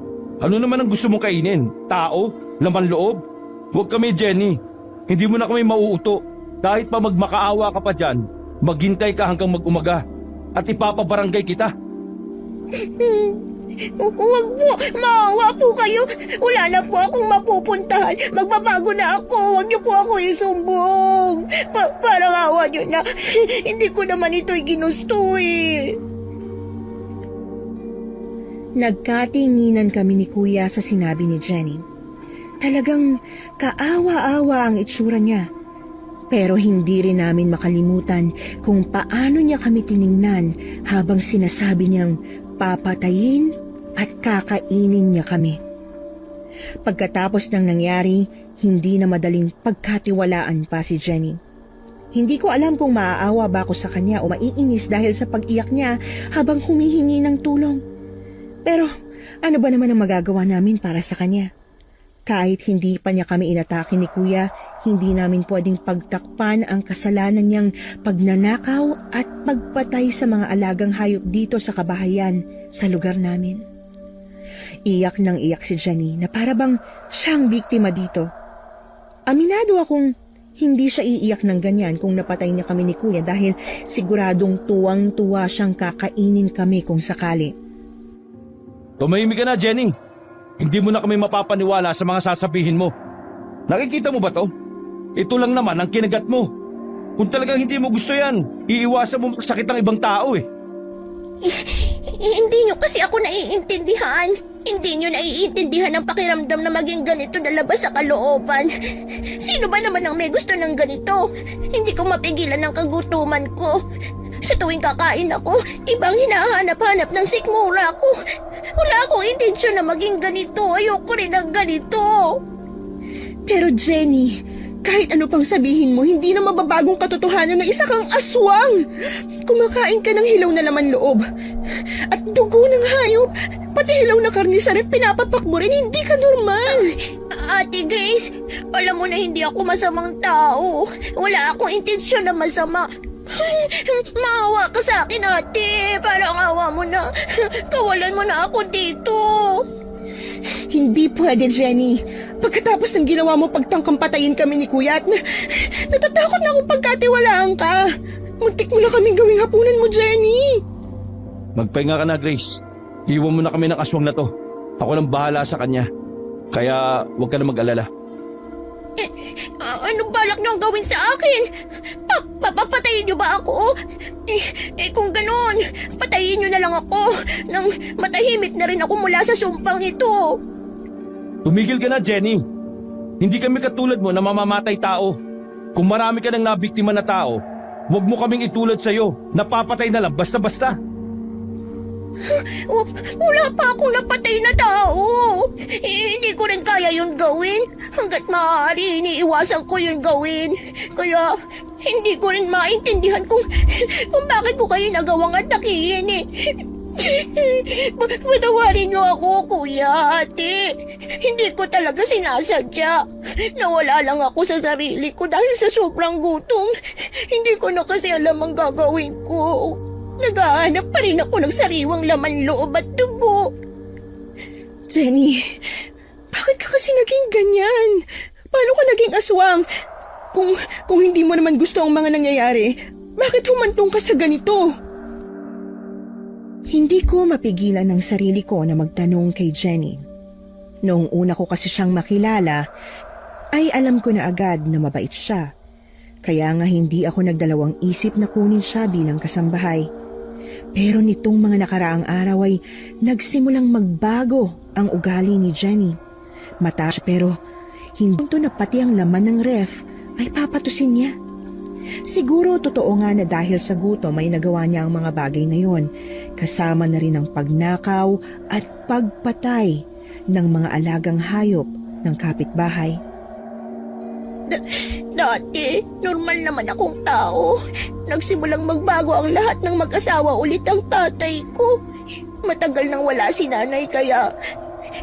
Ano naman ang gusto mong kainin? Tao? Laman loob? Huwag kami, Jenny. Hindi mo na kami mauuto. Kahit pa magmakaawa ka pa dyan, maghintay ka hanggang mag-umaga at ipapabarangay kita. Huwag po, maawa po kayo. Wala na po akong mapupuntahan. Magbabago na ako. Huwag niyo po ako isumbong. Parang awa niyo na. Hindi ko naman ito'y ginusto eh. Nagkatinginan kami ni Kuya sa sinabi ni Jenny. Talagang kaawa-awa ang itsura niya. Pero hindi rin namin makalimutan kung paano niya kami tiningnan habang sinasabi niyang papatayin at kakainin niya kami. Pagkatapos ng nangyari, hindi na madaling pagkatiwalaan pa si Jenny. Hindi ko alam kung maaawa ba ako sa kanya o maiinis dahil sa pag-iyak niya habang humihingi ng tulong. Pero ano ba naman ang magagawa namin para sa kanya? Kahit hindi pa niya kami inatake ni Kuya, hindi namin pwedeng pagtakpan ang kasalanan niyang pagnanakaw at pagpatay sa mga alagang hayop dito sa kabahayan sa lugar namin. Iyak nang iyak si Jenny na para bang siyang biktima dito. Aminado akong hindi siya iiyak ng ganyan kung napatay niya kami ni Kuya dahil siguradong tuwang-tuwa siyang kakainin kami kung sakali. Tumahimik ka na, Jenny. Hindi mo na kami mapapaniwala sa mga sasabihin mo. Nakikita mo ba to? Ito lang naman ang kinagat mo. Kung talagang hindi mo gusto yan, iiwasan mo makasakit ang ibang tao eh. Hindi nyo kasi ako naiintindihan. Hindi nyo naiintindihan ang pakiramdam na maging ganito na labas sa kalooban. Sino ba naman ang may gusto ng ganito? Hindi ko mapigilan ang kagutuman ko. Sa tuwing kakain ako, ibang hinahanap-hanap ng sikmura ko. Wala akong intensyon na maging ganito. Ayoko rin ng ganito. Pero Jenny, kahit ano pang sabihin mo, hindi na mababagong katotohanan na isa kang aswang. Kumakain ka ng hilaw na laman loob. At dugo ng hayop. Pati hilaw na karne sa ref, pinapapak mo rin. Hindi ka normal. Ate Grace, alam mo na hindi ako masamang tao. Wala akong intensyon na masama. Maawa ka sa akin, ate. Parang awa mo na. Kawalan mo na ako dito. Hindi pwede, Jenny. Pagkatapos ng ginawa mo pagtangkang patayin kami ni Kuya at natatakot na akong pagkatiwalaan ka. Muntik mo na kaming gawing hapunan mo, Jenny. Magpahinga ka na, Grace. Iwan mo na kami ng aswang na to. Ako nang bahala sa kanya. Kaya huwag ka na mag-alala. Anong balak niyong gawin sa akin? Papatayin niyo ba ako? Kung gano'n, patayin niyo na lang ako nang matahimik na rin ako mula sa sumpang ito. Tumigil ka na, Jenny. Hindi kami katulad mo na mamamatay tao. Kung marami ka nang nabiktima na tao, huwag mo kaming itulad sa'yo. Napapatay na lang basta-basta. Wala pa akong napatay na tao. Hindi ko rin kaya yun gawin. Hanggat maaari, iniiwasan ko yun gawin. Kaya hindi ko rin maintindihan kung bakit ko kayo nagawang atakihin eh. Patawarin niyo ako, kuya, ate. Hindi ko talaga sinasadya. Nawala lang ako sa sarili ko dahil sa sobrang gutom. Hindi ko na kasi alam ang gagawin ko. Naghahanap pa rin ako ng sariwang laman loob at dugo. Jenny, bakit ka kasi naging ganyan? Paano ka naging aswang? Kung hindi mo naman gusto ang mga nangyayari, bakit humantong ka sa ganito? Hindi ko mapigilan ang sarili ko na magtanong kay Jenny. Noong una ko kasi siyang makilala, ay alam ko na agad na mabait siya. Kaya nga hindi ako nagdalawang isip na kunin siya bilang kasambahay. Pero nitong mga nakaraang araw ay nagsimulang magbago ang ugali ni Jenny. Mataas pero hindi to na pati ang laman ng ref ay papatusin niya. Siguro totoo nga na dahil sa gutom ay nagawa niya ang mga bagay na yon, kasama na rin ang pagnakaw at pagpatay ng mga alagang hayop ng kapitbahay. Dati, normal naman akong tao. Nagsimulang magbago ang lahat ng mag-asawa ulit ang tatay ko. Matagal nang wala si nanay kaya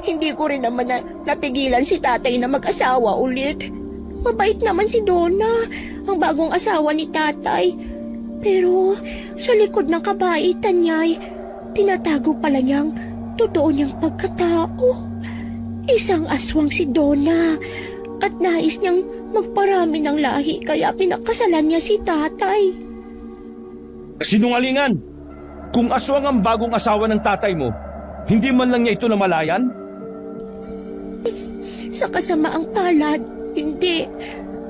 hindi ko rin naman napigilan si tatay na mag-asawa ulit. Mabait naman si Donna, ang bagong asawa ni tatay. Pero sa likod ng kabaitan niya ay tinatago pala niyang totoo niyang pagkatao. Isang aswang si Donna at nais niyang magparami ng lahi kaya pinakasalan niya si tatay. Sinungalingan! Kung aswang ang bagong asawa ng tatay mo, hindi man lang niya ito namalayan? Sa kasamaang palad, hindi.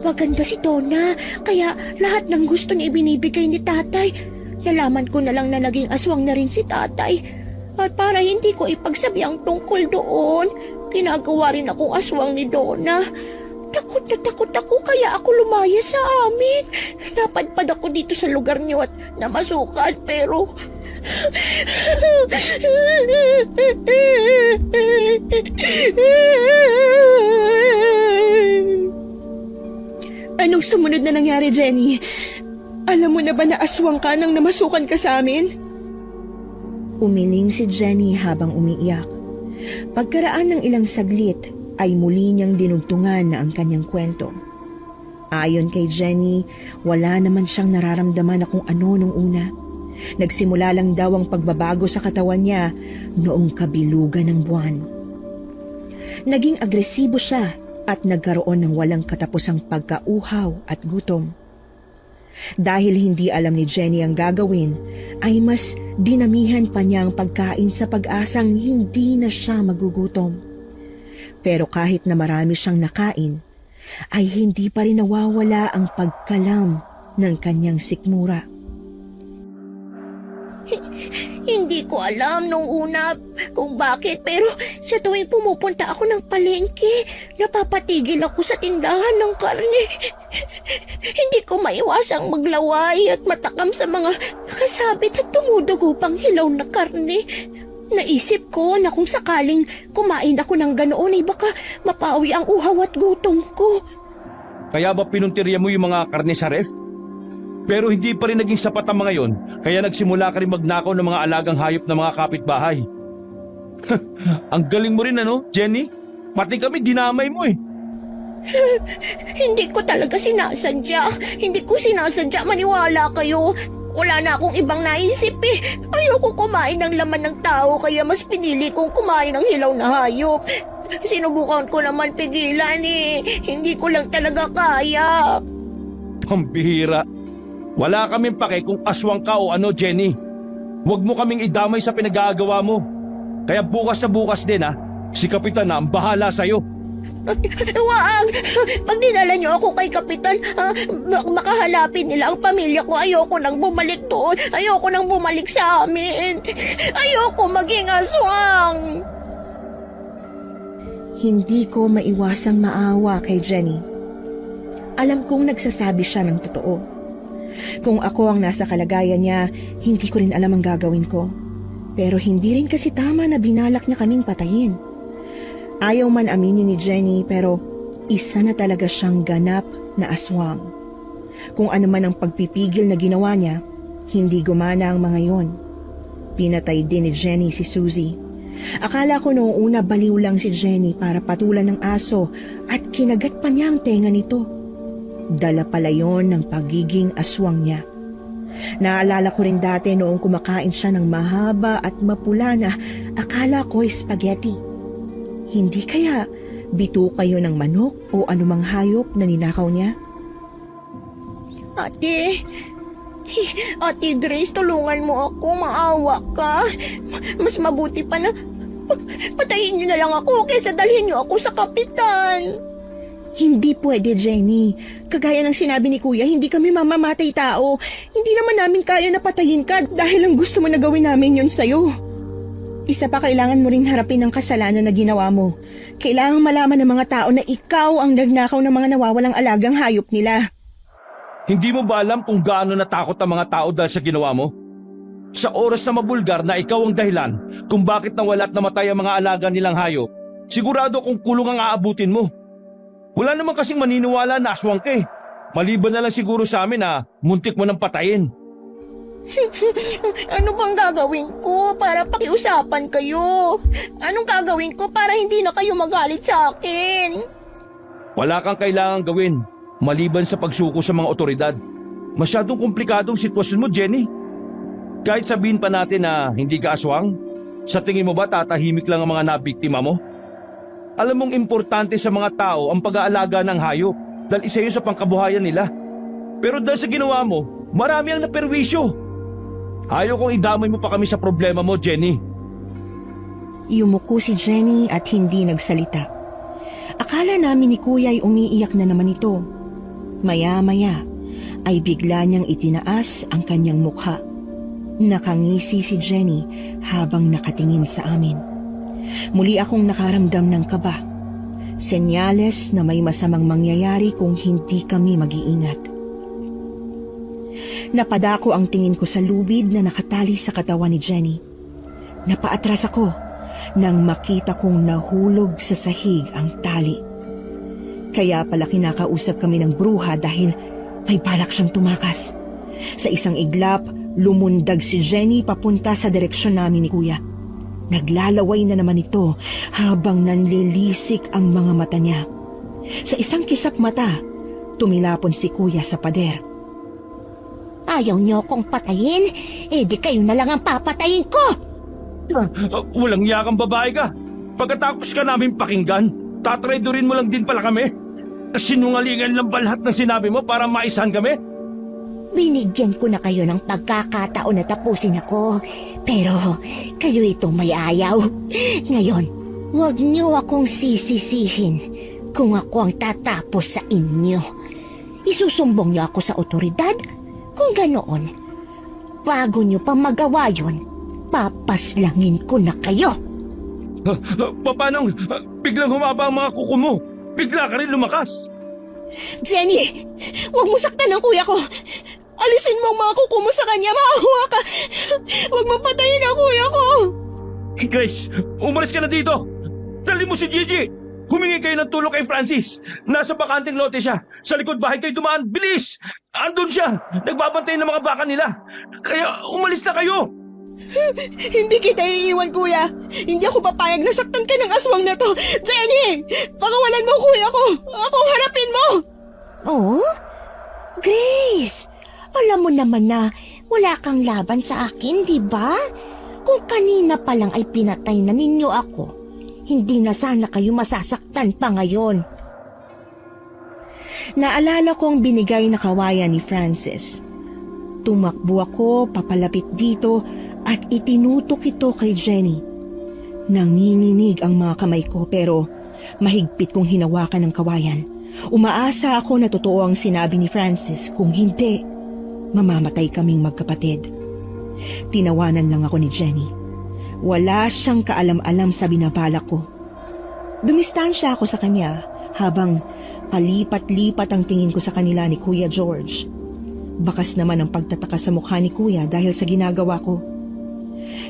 Maganda si Donna, kaya lahat ng gusto niya ibinibigay ni tatay. Nalaman ko na lang na naging aswang na rin si tatay. At para hindi ko ipagsabi ang tungkol doon, ginagawa rin akong aswang ni Donna. Takot na takot ako kaya ako lumayas sa amin. Napadpad ako dito sa lugar niyo at namasukan pero... Anong sumunod na nangyari, Jenny? Alam mo na ba na aswang ka nang namasukan ka sa amin? Umiling si Jenny habang umiiyak. Pagkaraan ng ilang saglit, ay muli niyang dinugtungan na ang kanyang kwento. Ayon kay Jenny, wala naman siyang nararamdaman na kung ano nung una. Nagsimula lang daw ang pagbabago sa katawan niya noong kabilugan ng buwan. Naging agresibo siya at nagkaroon ng walang katapusang pagkauhaw at gutom. Dahil hindi alam ni Jenny ang gagawin, ay mas dinamihan pa niya ang pagkain sa pag-asang hindi na siya magugutom. Pero kahit na marami siyang nakain, ay hindi pa rin nawawala ang pagkalam ng kanyang sikmura. Hindi ko alam nung una kung bakit, pero sa tuwing pumupunta ako ng palengke, napapatigil ako sa tindahan ng karne. Hindi ko maiwasang maglaway at matakam sa mga nakasabit at tumudugo pang hilaw na karne. Naisip ko na kung sakaling kumain ako ng ganoon ay baka mapawi ang uhaw at gutom ko. Kaya ba pinuntirya mo yung mga karne sa ref? Pero hindi pa rin naging sapat ang mga yon, kaya nagsimula ka rin magnakaw ng mga alagang hayop ng mga kapitbahay. Ang galing mo rin Jenny? Pati kami dinamay mo eh. Hindi ko talaga sinasadya. Hindi ko sinasadya, maniwala kayo. Wala na akong ibang naisip eh. Ayoko kumain ng laman ng tao kaya mas pinili kong kumain ng hilaw na hayop. Sinubukan ko naman pigilan eh. Hindi ko lang talaga kaya. Pambihira. Wala kaming pake kung aswang ka o ano, Jenny. Huwag mo kaming idamay sa pinag-aagawa mo. Kaya bukas na bukas din si Kapitan na ang bahala sa'yo. Wag! Pag dinala niyo ako kay Kapitan, baka hanapin nila ang pamilya ko. Ayoko nang bumalik doon. Ayoko nang bumalik sa amin. Ayoko maging aswang. Hindi ko maiwasang maawa kay Jenny. Alam kong nagsasabi siya ng totoo. Kung ako ang nasa kalagayan niya, hindi ko rin alam ang gagawin ko. Pero hindi rin kasi tama na binalak niya kaming patayin. Ayaw man aminin ni Jenny pero isa na talaga siyang ganap na aswang. Kung ano man ang pagpipigil na ginawa niya, hindi gumana ang mga yon. Pinatay din ni Jenny si Susie. Akala ko noong una baliw lang si Jenny para patulan ng aso at kinagat pa niya ang tenga nito. Dala pala yon ng pagiging aswang niya. Naalala ko rin dati noong kumakain siya ng mahaba at mapula na akala ko spaghetti. Hindi kaya bituka yun ng manok o anumang hayop na ninakaw niya? Ate Grace, tulungan mo ako, maawa ka. Mas mabuti pa na patayin niyo na lang ako kaysa dalhin niyo ako sa Kapitan. Hindi pwede, Jenny. Kagaya ng sinabi ni Kuya, hindi kami mamamatay tao. Hindi naman namin kaya na patayin ka dahil ang gusto mo na gawin namin yun sa'yo. Isa pa, kailangan mo rin harapin ang kasalanan na ginawa mo. Kailangan malaman ng mga tao na ikaw ang nagnakaw ng mga nawawalang alagang hayop nila. Hindi mo ba alam kung gaano natakot ang mga tao dahil sa ginawa mo? Sa oras na mabulgar na ikaw ang dahilan kung bakit nawala at namatay ang mga alaga nilang hayop, sigurado kung kulong ang aabutin mo. Wala naman kasing maniniwala na aswang ka eh. Maliban na lang siguro sa amin na muntik mo nang patayin. Ano bang gagawin ko para pakiusapan kayo? Anong gagawin ko para hindi na kayo magalit sa akin? Wala kang kailangang gawin maliban sa pagsuko sa mga otoridad. Masyadong komplikadong sitwasyon mo, Jenny. Kahit sabihin pa natin na hindi ka aswang, sa tingin mo ba tatahimik lang ang mga nabiktima mo? Alam mong importante sa mga tao ang pag-aalaga ng hayop dahil isa yun sa pangkabuhayan nila. Pero dahil sa ginawa mo, marami ang naperwisyo. Ayaw kong idamay mo pa kami sa problema mo, Jenny. Yumuko si Jenny at hindi nagsalita. Akala namin ni Kuya ay umiiyak na naman ito. Maya-maya ay bigla niyang itinaas ang kanyang mukha. Nakangisi si Jenny habang nakatingin sa amin. Muli akong nakaramdam ng kaba. Senyales na may masamang mangyayari kung hindi kami mag-iingat. Napadako ang tingin ko sa lubid na nakatali sa katawan ni Jenny. Napaatras ako nang makita kong nahulog sa sahig ang tali. Kaya pala kinakausap kami ng bruha dahil may balak siyang tumakas. Sa isang iglap, lumundag si Jenny papunta sa direksyon namin ni Kuya. Naglalaway na naman ito habang nanlilisik ang mga mata niya. Sa isang kisap mata, tumilapon si Kuya sa pader. Ayaw niyo akong patayin? Di kayo na lang ang papatayin ko! Walang yakang babae ka. Pagkatapos ka namin pakinggan, tatraidorin mo lang din pala kami. Sinungalingan lang ba lahat ng sinabi mo para maisahan kami? Binigyan ko na kayo ng pagkakataon na tapusin ako. Pero kayo itong may ayaw. Ngayon, Huwag niyo akong sisisihin kung ako ang tatapos sa inyo. Isusumbong niyo ako sa otoridad. Kung ganoon, bago niyo pa magawa yun, papaslangin ko na kayo. Paano biglang humaba ang mga kuko mo? Bigla ka rin lumakas. Jenny, huwag mo saktan ang kuya ko. Alisin mo ang mga kuko mo sa kanya, maawa ka. Huwag mo patayin ang kuya ko. Grace, umalis ka na dito. Dali mo si Gigi. Humingi kayo ng tulong kay Francis. Nasa bakanting lote siya. Sa likod bahay kayo dumaan. Bilis! Andun siya. Nagbabantay ng mga baka nila. Kaya umalis na kayo. Hindi kita iiwan, kuya. Hindi ako papayag na saktan ka ng aswang na to. Jenny! Pakawalan mo, kuya ko. Akong harapin mo. Oh? Grace, alam mo naman na wala kang laban sa akin, di ba? Kung kanina pa lang ay pinatay na ninyo ako, hindi na sana kayo masasaktan pa ngayon. Naalala ko ang binigay na kawayan ni Francis. Tumakbo ako papalapit dito at itinutok ito kay Jenny. Nanginginig ang mga kamay ko pero mahigpit kong hinawakan ng kawayan. Umaasa ako na totoo ang sinabi ni Francis, kung hindi, mamamatay kaming magkapatid. Tinawanan lang ako ni Jenny. Wala siyang kaalam-alam sa binabalak ko. Dumistansya ako sa kanya habang palipat-lipat ang tingin ko sa kanila ni Kuya George. Bakas naman ang pagtataka sa mukha ni Kuya dahil sa ginagawa ko.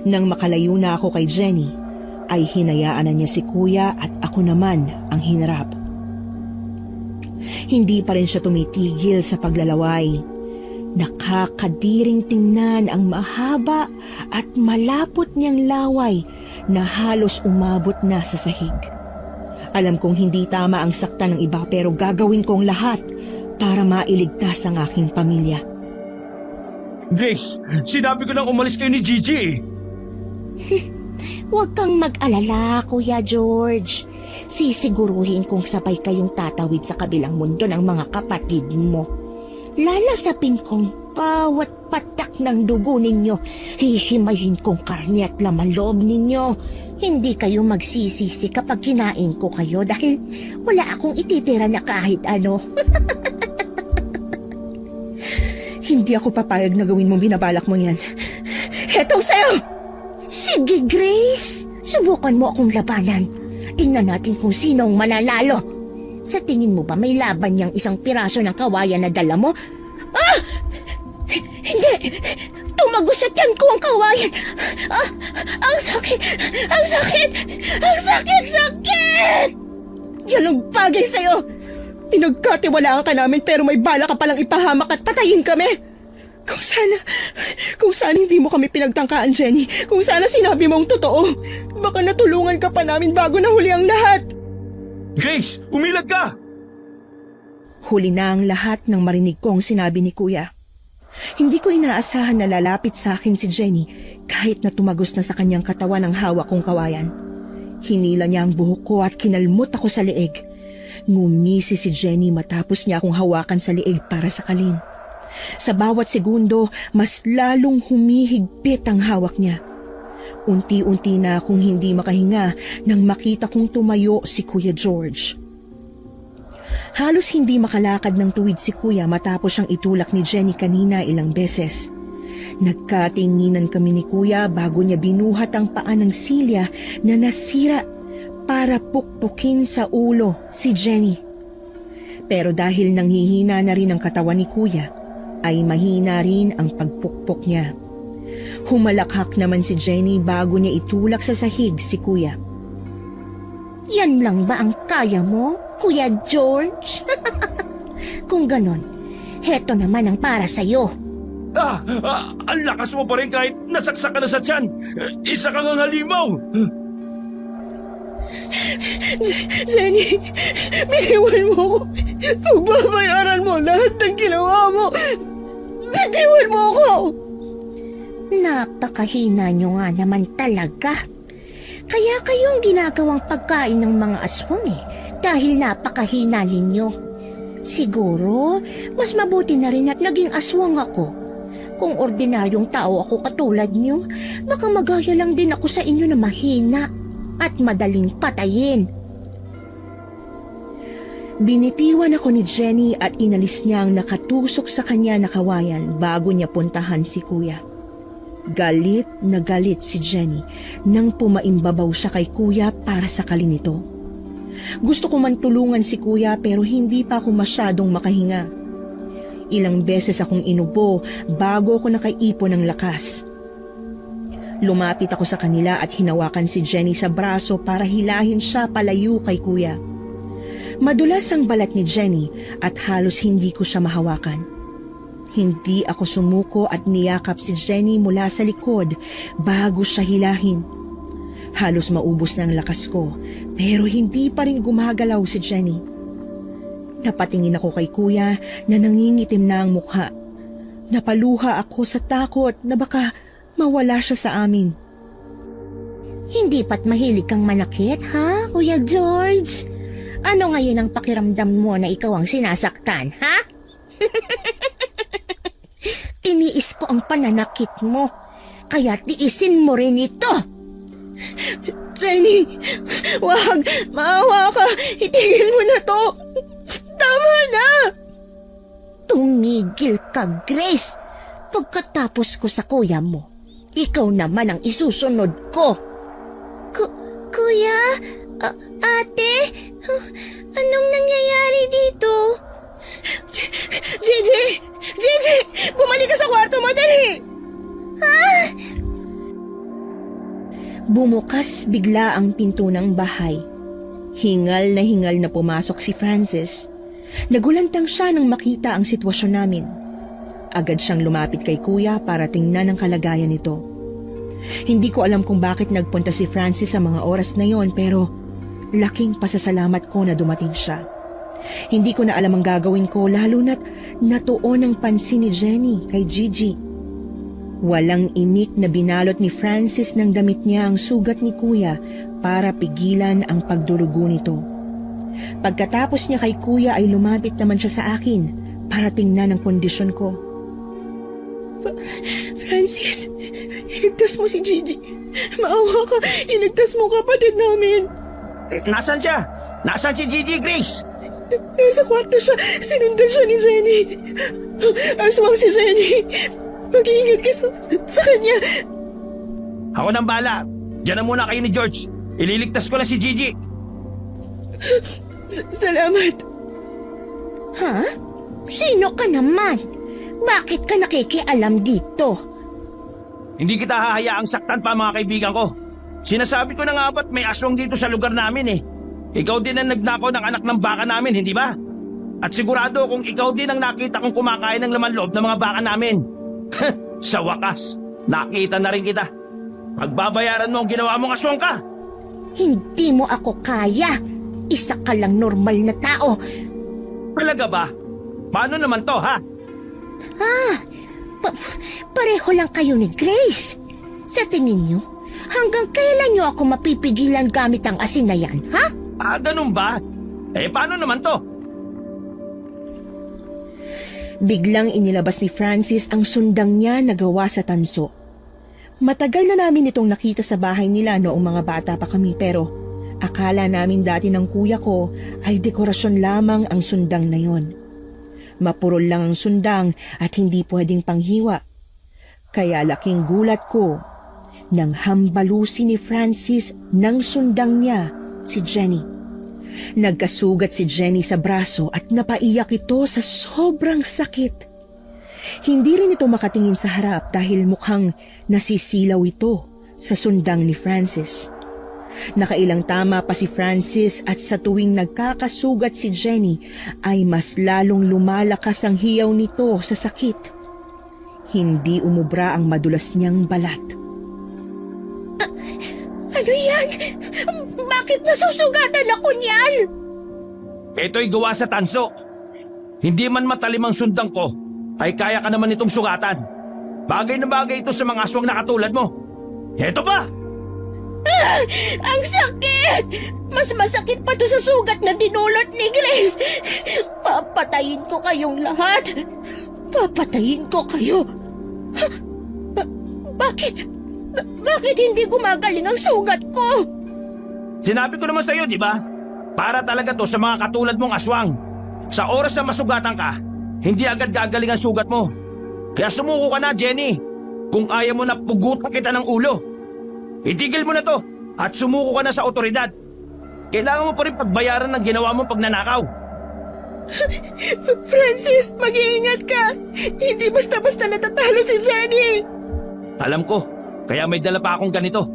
Nang makalayo na ako kay Jenny, ay hinayaan na niya si Kuya at ako naman ang hinarap. Hindi pa rin siya tumitigil sa paglalaway. Nakakadiring tingnan ang mahaba at malapot niyang laway na halos umabot na sa sahig. Alam kong hindi tama ang sakta ng iba pero gagawin kong lahat para mailigtas ang aking pamilya. Grace, sinabi ko nang umalis kayo ni Gigi. Huwag kang mag-alala, Kuya George. Sisiguruhin kong sabay kayong tatawid sa kabilang mundo ng mga kapatid mo. Lalasapin kong bawat patak ng dugo ninyo. Hihimayin kong karne at laman loob ninyo. Hindi kayo magsisisi kapag kinain ko kayo dahil wala akong ititira na kahit ano. Hindi ako papayag na gawin mong binabalak mo yan. Hetong sa'yo! Sige, Grace. Subukan mo akong labanan. Tingnan natin kung sino ang mananalo. Sa tingin mo ba may laban niyang isang piraso ng kawayan na dala mo? Ah! Hindi! Tumagos sa tiyan ko ang kawayan! Ah! Ang sakit! Ang sakit! Ang sakit! Yan ang bagay sa'yo! Pinagkatiwalaan ka namin pero may bala ka palang ipahamak at patayin kami! Kung sana hindi mo kami pinagtangkaan, Jenny. Kung sana sinabi mo ang totoo. Baka natulungan ka pa namin bago nahuli ang lahat. Grace, umilag ka! Huli na ang lahat ng marinig kong sinabi ni Kuya. Hindi ko inaasahan na lalapit sa akin si Jenny kahit na tumagos na sa kanyang katawan ang hawak kong kawayan. Hinila niya ang buhok ko at kinalmot ako sa leeg. Ngumisi si Jenny matapos niya akong hawakan sa leeg para sakalin. Sa bawat segundo, mas lalong humihigpit ang hawak niya. Unti-unti na akong hindi makahinga nang makita kong tumayo si Kuya George. Halos hindi makalakad ng tuwid si Kuya matapos siyang itulak ni Jenny kanina ilang beses. Nagkatinginan kami ni Kuya bago niya binuhat ang paa ng silya na nasira para pukpukin sa ulo si Jenny. Pero dahil nanghihina na rin ang katawan ni Kuya, ay mahina rin ang pagpukpok niya. Humalakhak naman si Jenny bago niya itulak sa sahig si Kuya. Yan lang ba ang kaya mo, Kuya George? Kung ganon, heto naman ang para sa'yo. Ang lakas mo pa rin kahit nasaksak ka na sa tiyan. Isa kang ang halimaw. Jenny, biniwan mo ko. Pagbabayaran mo lahat ng ginawa mo. Bitiwan mo ako! Napakahina nyo nga naman talaga. Kaya kayong ginagawang pagkain ng mga aswang dahil napakahina ninyo. Siguro, mas mabuti na rin at naging aswang ako. Kung ordinaryong tao ako katulad nyo, baka magaya lang din ako sa inyo na mahina. at madaling patayin. Binitiwan ako ni Jenny at inalis niya ang nakatusok sa kanya na kawayan bago niya puntahan si Kuya. Galit na galit si Jenny nang pumaimbabaw siya kay Kuya para sakalin ito. Gusto ko man tulungan si Kuya pero hindi pa ako masyadong makahinga. Ilang beses akong inubo bago ako nakaipon ng lakas. Lumapit ako sa kanila at hinawakan si Jenny sa braso para hilahin siya palayo kay Kuya. Madulas ang balat ni Jenny at halos hindi ko siya mahawakan. Hindi ako sumuko at niyakap si Jenny mula sa likod bago siya hilahin. Halos maubos na ang lakas ko pero hindi pa rin gumagalaw si Jenny. Napatingin ako kay Kuya na nangingitim na ang mukha. Napaluha ako sa takot na baka mawala siya sa amin. Hindi pa't mahilig kang manakit, ha, Kuya George? Ano ngayon ang pakiramdam mo na ikaw ang sinasaktan, ha? Tiniis ko ang pananakit mo, kaya tiisin mo rin ito. Jenny, wag! Maawa ka! Itigil mo na to! Tama na! Tumigil ka, Grace. Pagkatapos ko sa kuya mo, ikaw naman ang isusunod ko. Kuya? Ate? Anong nangyayari dito? Gigi! Gigi! Bumalik ka sa kwarto, madali! Bumukas bigla ang pinto ng bahay. Hingal na pumasok si Francis. Nagulantang siya nang makita ang sitwasyon namin. Agad siyang lumapit kay Kuya para tingnan ang kalagayan nito. Hindi ko alam kung bakit nagpunta si Francis sa mga oras na yon pero laking pasasalamat ko na dumating siya. Hindi ko na alam ang gagawin ko lalo na't natuon ang pansin ni Jenny kay Gigi. Walang imik na binalot ni Francis ng damit niya ang sugat ni Kuya para pigilan ang pagdurugo nito. Pagkatapos niya kay Kuya ay lumapit naman siya sa akin para tingnan ang kondisyon ko. Francis, iligtas mo si Gigi. Maawa ka, iligtas mo kapatid namin. Nasaan siya? Nasaan si Gigi, Grace? Nasa kwarto siya. Sinundan siya ni Jenny. Aswang si Jenny. Mag-iingat ka sa kanya. Ako nang bala. Diyan na muna kayo ni George. Ililigtas ko na si Gigi. Salamat. Ha? Sino ka naman? Bakit ka nakikialam dito? Hindi kita hahayaang saktan pa mga kaibigan ko. Sinasabi ko na nga ba't may aswang dito sa lugar namin eh. Ikaw din ang nagnakaw ng anak ng baka namin, hindi ba? At sigurado kung ikaw din ang nakita kong kumakain ng laman loob ng mga baka namin. Sa wakas, nakita na rin kita. Pagbabayaran mo ang ginawa mong aswang ka. Hindi mo ako kaya. Isa ka lang normal na tao. Talaga ba? Paano naman to, ha? Pareho lang kayo ni Grace. Sa tingin nyo, hanggang kailan nyo ako mapipigilan gamit ang asin na yan, ha? Ganun ba? Paano naman to? Biglang inilabas ni Francis ang sundang niya na gawa sa tanso. Matagal na namin itong nakita sa bahay nila noong mga bata pa kami pero akala namin dati ng kuya ko ay dekorasyon lamang ang sundang na yon. Mapurol lang ang sundang at hindi pwedeng panghiwa. Kaya laking gulat ko nang hambalusin ni Francis ng sundang niya si Jenny. Nagkasugat si Jenny sa braso at napaiyak ito sa sobrang sakit. Hindi rin ito makatingin sa harap dahil mukhang nasisilaw ito sa sundang ni Francis. Nakailang tama pa si Francis at sa tuwing nagkakasugat si Jenny ay mas lalong lumalakas ang hiyaw nito sa sakit. Hindi umubra ang madulas niyang balat. Ano yan? Bakit nasusugatan ako niyan? Ito'y gawa sa tanso. Hindi man matalim ang sundang ko, ay kaya ka naman itong sugatan. Bagay na bagay ito sa mga aswang na katulad mo. Eto ba? Ang sakit! Mas masakit pa to sa sugat na dinulot ni Grace. Papatayin ko kayong lahat. Papatayin ko kayo. Bakit hindi gumagaling ang sugat ko? Sinabi ko naman sa'yo, di ba? Para talaga to sa mga katulad mong aswang. Sa oras na masugatan ka, hindi agad gagaling ang sugat mo. Kaya sumuko ka na, Jenny. Kung ayaw mo na pugutan kita ng ulo. Itigil mo na to at sumuko ka na sa otoridad. Kailangan mo pa rin pagbayaran ng ginawa mong pagnanakaw. Francis, mag-iingat ka! Hindi basta-basta natatalo si Jenny! Alam ko, kaya may dala pa akong ganito.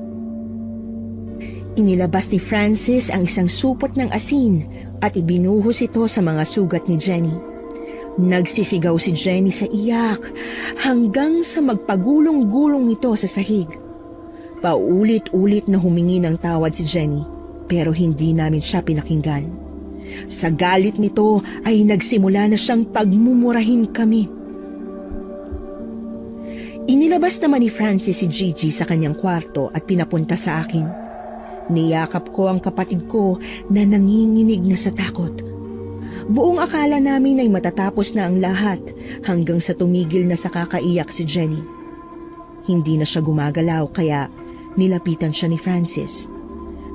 Inilabas ni Francis ang isang supot ng asin at ibinuhos ito sa mga sugat ni Jenny. Nagsisigaw si Jenny sa iyak hanggang sa magpagulong-gulong ito sa sahig. Paulit-ulit na humingi ng tawad si Jenny pero hindi namin siya pinakinggan. Sa galit nito ay nagsimula na siyang pagmumurahin kami. Inilabas naman ni Francis si Gigi sa kanyang kwarto at pinapunta sa akin. Niyakap ko ang kapatid ko na nanginginig na sa takot. Buong akala namin ay matatapos na ang lahat hanggang sa tumigil na sa kakaiyak si Jenny. Hindi na siya gumagalaw kaya nilapitan siya ni Francis.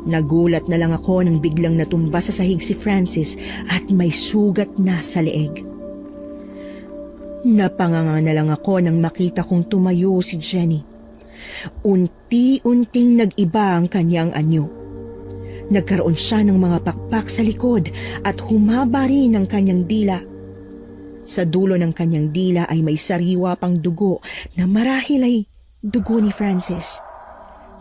Nagulat na lang ako nang biglang natumba sa sahig si Francis at may sugat na sa leeg. Napanganga na lang ako nang makita kong tumayo si Jenny. Unti-unting nag-iba ang kanyang anyo. Nagkaroon siya ng mga pakpak sa likod at humaba rin ang kanyang dila. Sa dulo ng kanyang dila ay may sariwa pang dugo na marahil ay dugo ni Francis.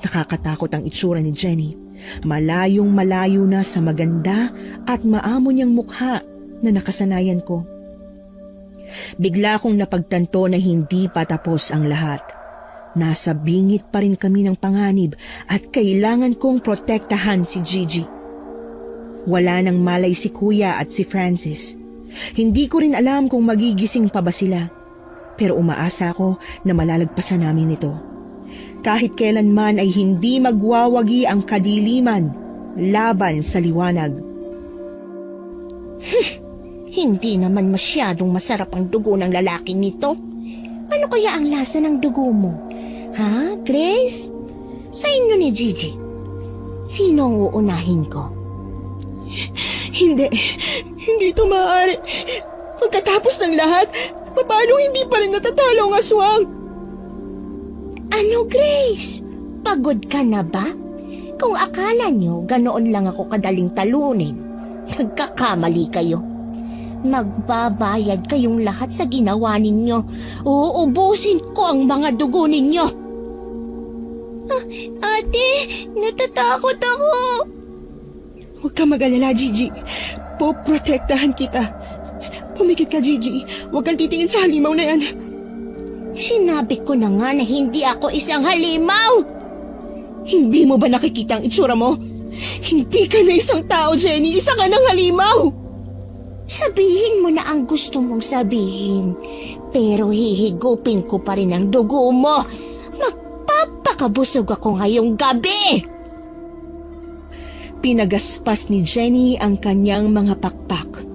Nakakatakot ang itsura ni Jenny. Malayong malayo na sa maganda at maamo niyang mukha na nakasanayan ko. Bigla kong napagtanto na hindi pa tapos ang lahat. Nasa bingit pa rin kami ng panganib at kailangan kong protektahan si Gigi. Wala nang malay si Kuya at si Francis. Hindi ko rin alam kung magigising pa ba sila. Pero umaasa ako na malalagpasan namin ito. Kahit kailanman ay hindi magwawagi ang kadiliman laban sa liwanag. Hindi naman masyadong masarap ang dugo ng lalaking nito. Ano kaya ang lasa ng dugo mo? Ha, Grace? Sa inyo ni Gigi. Sino ang uunahin ko? Hindi ito maaari. Pagkatapos ng lahat, paano hindi pa rin natatalo ang aswang? Ano, Grace? Pagod ka na ba? Kung akala nyo ganoon lang ako kadaling talunin, nagkakamali kayo. Magbabayad kayong lahat sa ginawa ninyo. Uubusin ko ang mga dugo ninyo. Ate, natatakot ako. Huwag ka mag-alala, Gigi. Poprotektahan kita. Pumikit ka, Gigi. Huwag kang titingin sa halimaw na yan. Sinabi ko na nga na hindi ako isang halimaw. Hindi mo ba nakikita ang itsura mo? Hindi ka na isang tao, Jenny. Isa ka ng halimaw. Sabihin mo na ang gusto mong sabihin. Pero hihigupin ko pa rin ang dugo mo. Magpapakabusog ako ngayong gabi. Pinagaspas ni Jenny ang kanyang mga pakpak.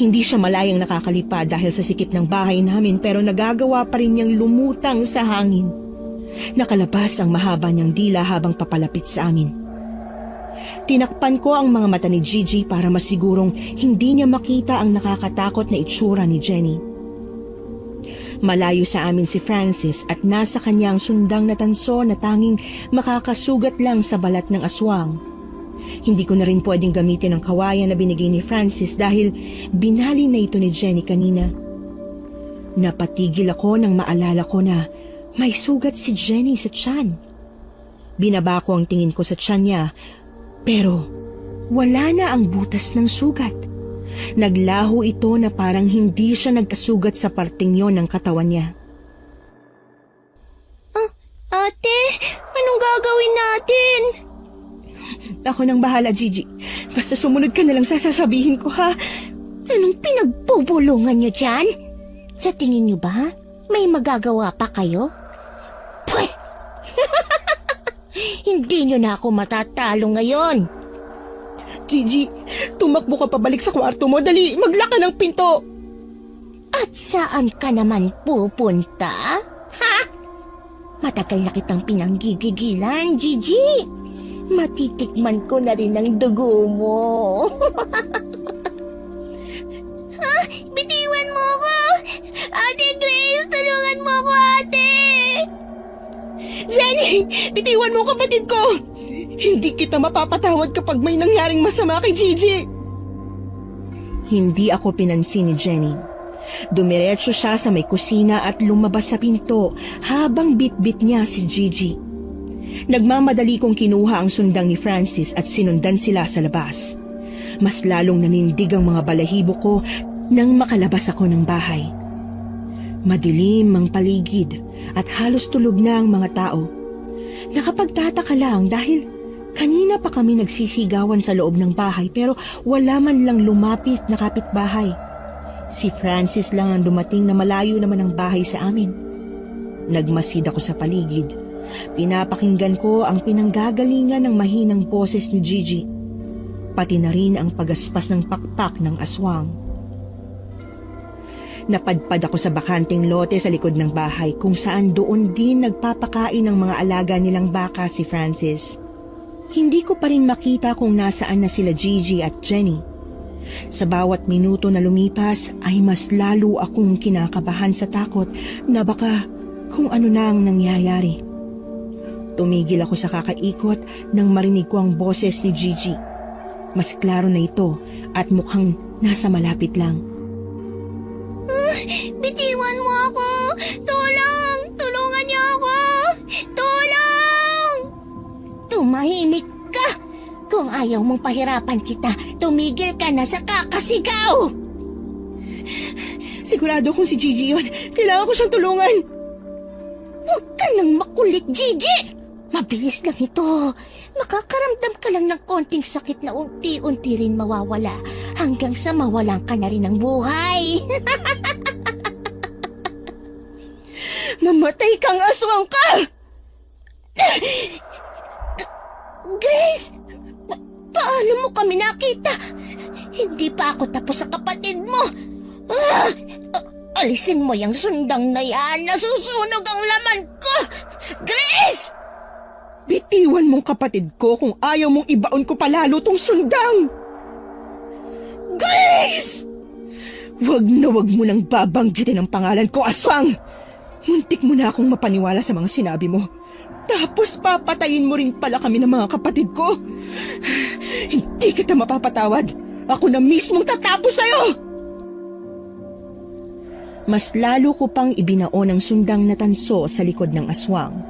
Hindi siya malayang nakakalipad dahil sa sikip ng bahay namin pero nagagawa pa rin niyang lumutang sa hangin. Nakalabas ang mahaba niyang dila habang papalapit sa amin. Tinakpan ko ang mga mata ni Gigi para masigurong hindi niya makita ang nakakatakot na itsura ni Jenny. Malayo sa amin si Francis at nasa kanyang sundang na tanso na tanging makakasugat lang sa balat ng aswang. Hindi ko na rin pwedeng gamitin ang kawayan na binigay ni Francis dahil binali na ito ni Jenny kanina. Napatigil ako nang maalala ko na may sugat si Jenny sa tiyan. Binaba ko ang tingin ko sa tiyan niya pero wala na ang butas ng sugat. Naglaho ito na parang hindi siya nagkasugat sa parting yon ng katawan niya. Ate, anong gagawin natin? Ako nang bahala, Gigi. Basta sumunod ka na lang sa sasabihin ko, ha? Anong pinagbubulungan niyo dyan? Sa tingin niyo ba, may magagawa pa kayo? Pweh! Hindi niyo na ako matatalo ngayon. Gigi, tumakbo ka pabalik sa kwarto mo. Dali, maglock ka ng pinto. At saan ka naman pupunta? Ha? Matagal na kitang pinanggigigilan, Gigi. Matitikman ko na rin ang dugo mo. Bitiwan mo ko! Ate Grace, tulungan mo ko, ate! Jenny! Bitiwan mo ang kapatid ko! Hindi kita mapapatawad kapag may nangyaring masama kay Gigi! Hindi ako pinansin ni Jenny. Dumiretso siya sa may kusina at lumabas sa pinto habang bitbit niya si Gigi. Nagmamadali kong kinuha ang sundang ni Francis at sinundan sila sa labas. Mas lalong nanindig ang mga balahibo ko nang makalabas ako ng bahay. Madilim ang paligid at halos tulog na ang mga tao. Nakapagtataka lang dahil kanina pa kami nagsisigawan sa loob ng bahay pero wala man lang lumapit na kapitbahay. Si Francis lang ang dumating na malayo naman ang bahay sa amin. Nagmasid ako sa paligid. Pinapakinggan ko ang pinanggagalingan ng mahinang boses ni Gigi. Pati na rin ang pagaspas ng pakpak ng aswang. Napadpad ako sa bakanting lote sa likod ng bahay kung saan doon din nagpapakain ng mga alaga nilang baka si Francis. Hindi ko pa rin makita kung nasaan na sila Gigi at Jenny. Sa bawat minuto na lumipas ay mas lalo akong kinakabahan sa takot na baka kung ano na ang nangyayari. Tumigil ako sa kakaikot nang marinig ko ang boses ni Gigi. Mas klaro na ito at mukhang nasa malapit lang. Bitiwan mo ako! Tulong! Tulungan niyo ako! Tulong! Tumahimik ka! Kung ayaw mong pahirapan kita, tumigil ka na sa kakasigaw! Sigurado kung si Gigi yun. Kailangan ko siyang tulungan. Huwag ka nang makulit, Gigi! Mabilis lang ito. Makakaramdam ka lang ng konting sakit na unti-unti rin mawawala hanggang sa mawalan ka na rin ng buhay. Mamatay kang aswang ka! Grace! Paano mo kami nakita? Hindi pa ako tapos sa kapatid mo. Alisin mo yung sundang na yan. Nasusunog ang laman ko! Grace! Bitiwan mong kapatid ko kung ayaw mong ibaon ko palalo tong sundang! Grace! Wag mo nang babanggitin ang pangalan ko, aswang! Muntik mo na akong mapaniwala sa mga sinabi mo. Tapos papatayin mo rin pala kami ng mga kapatid ko. Hindi kita mapapatawad. Ako na mismong tatapos sa'yo! Mas lalo ko pang ibinaon ang sundang na tanso sa likod ng aswang.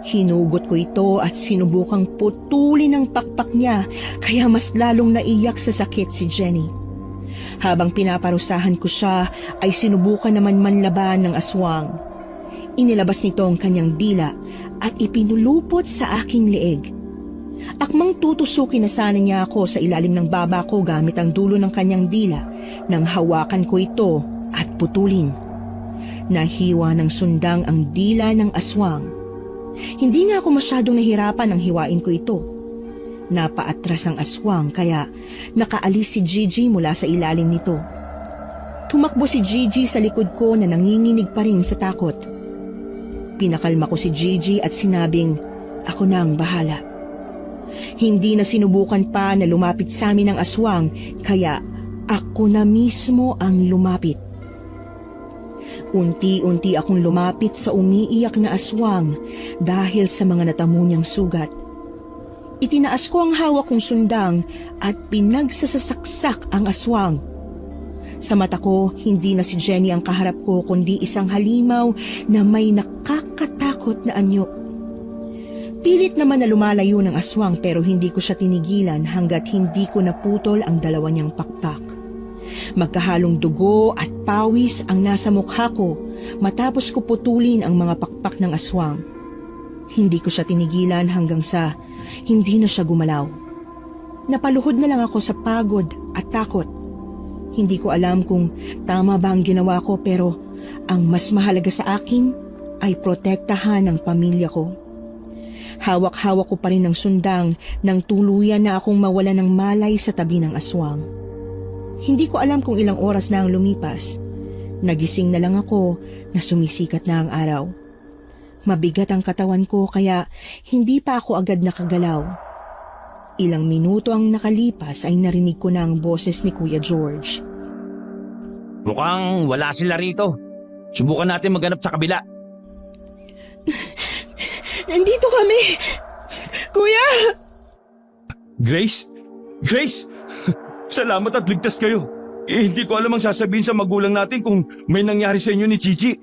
Hinugot ko ito at sinubukang putulin ang pakpak niya kaya mas lalong naiyak sa sakit si Jenny. Habang pinaparusahan ko siya ay sinubukan naman manlaban ng aswang. Inilabas nito ang kanyang dila at ipinulupot sa aking leeg. Akmang tutusukin na sana niya ako sa ilalim ng baba ko gamit ang dulo ng kanyang dila nang hawakan ko ito at putulin. Nahiwa ng sundang ang dila ng aswang. Hindi nga ako masyadong nahirapan nang hiwain ko ito. Napaatras ang aswang kaya nakaalis si Gigi mula sa ilalim nito. Tumakbo si Gigi sa likod ko na nanginginig pa rin sa takot. Pinakalma ko si Gigi at sinabing, ako na ang bahala. Hindi na sinubukan pa na lumapit sa amin ang aswang kaya ako na mismo ang lumapit. Unti-unti akong lumapit sa umiiyak na aswang dahil sa mga natamo niyang sugat. Itinaas ko ang hawak kong sundang at pinagsasasaksak ang aswang. Sa mata ko, hindi na si Jenny ang kaharap ko kundi isang halimaw na may nakakatakot na anyo. Pilit naman na lumalayo ng aswang pero hindi ko siya tinigilan hanggat hindi ko naputol ang dalawa niyang pakpak. Magkahalong dugo at pawis ang nasa mukha ko matapos ko putulin ang mga pakpak ng aswang. Hindi ko siya tinigilan hanggang sa hindi na siya gumalaw. Napaluhod na lang ako sa pagod at takot. Hindi ko alam kung tama ba ang ginawa ko pero ang mas mahalaga sa akin ay protektahan ang pamilya ko. Hawak-hawak ko pa rin ang sundang nang tuluyan na akong mawala ng malay sa tabi ng aswang. Hindi ko alam kung ilang oras na ang lumipas. Nagising na lang ako na sumisikat na ang araw. Mabigat ang katawan ko kaya hindi pa ako agad nakagalaw. Ilang minuto ang nakalipas ay narinig ko na ang boses ni Kuya George. Mukhang wala sila rito. Subukan natin maghanap sa kabila. Nandito kami! Kuya! Grace? Grace! Salamat at ligtas kayo. Hindi ko alam ang sasabihin sa magulang natin kung may nangyari sa inyo ni Chichi.